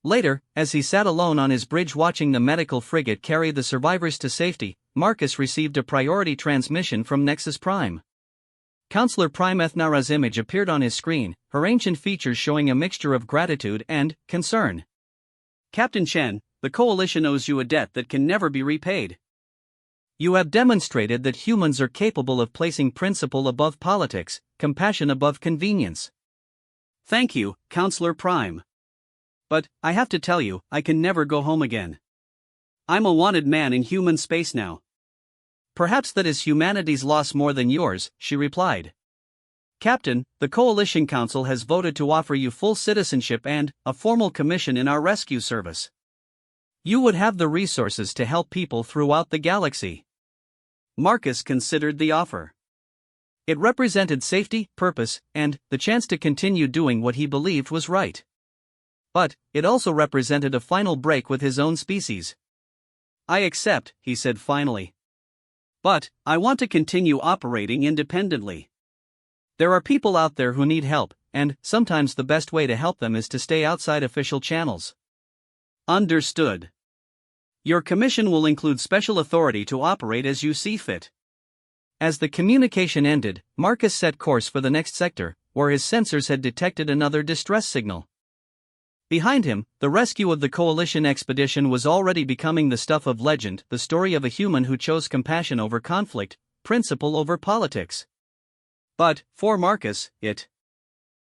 Later, as he sat alone on his bridge watching the medical frigate carry the survivors to safety, Marcus received a priority transmission from Nexus Prime. Counselor Prime Ethnara's image appeared on his screen, her ancient features showing a mixture of gratitude and concern. "Captain Chen, the Coalition owes you a debt that can never be repaid. You have demonstrated that humans are capable of placing principle above politics, compassion above convenience." "Thank you, Counselor Prime. But, I have to tell you, I can never go home again. I'm a wanted man in human space now." "Perhaps that is humanity's loss more than yours," she replied. "Captain, the Coalition Council has voted to offer you full citizenship and a formal commission in our rescue service. You would have the resources to help people throughout the galaxy." Marcus considered the offer. It represented safety, purpose, and the chance to continue doing what he believed was right. But it also represented a final break with his own species. "I accept," he said finally. "But I want to continue operating independently. There are people out there who need help, and sometimes the best way to help them is to stay outside official channels." "Understood. Your commission will include special authority to operate as you see fit." As the communication ended, Marcus set course for the next sector, where his sensors had detected another distress signal. Behind him, the rescue of the coalition expedition was already becoming the stuff of legend, the story of a human who chose compassion over conflict, principle over politics. But, for Marcus, it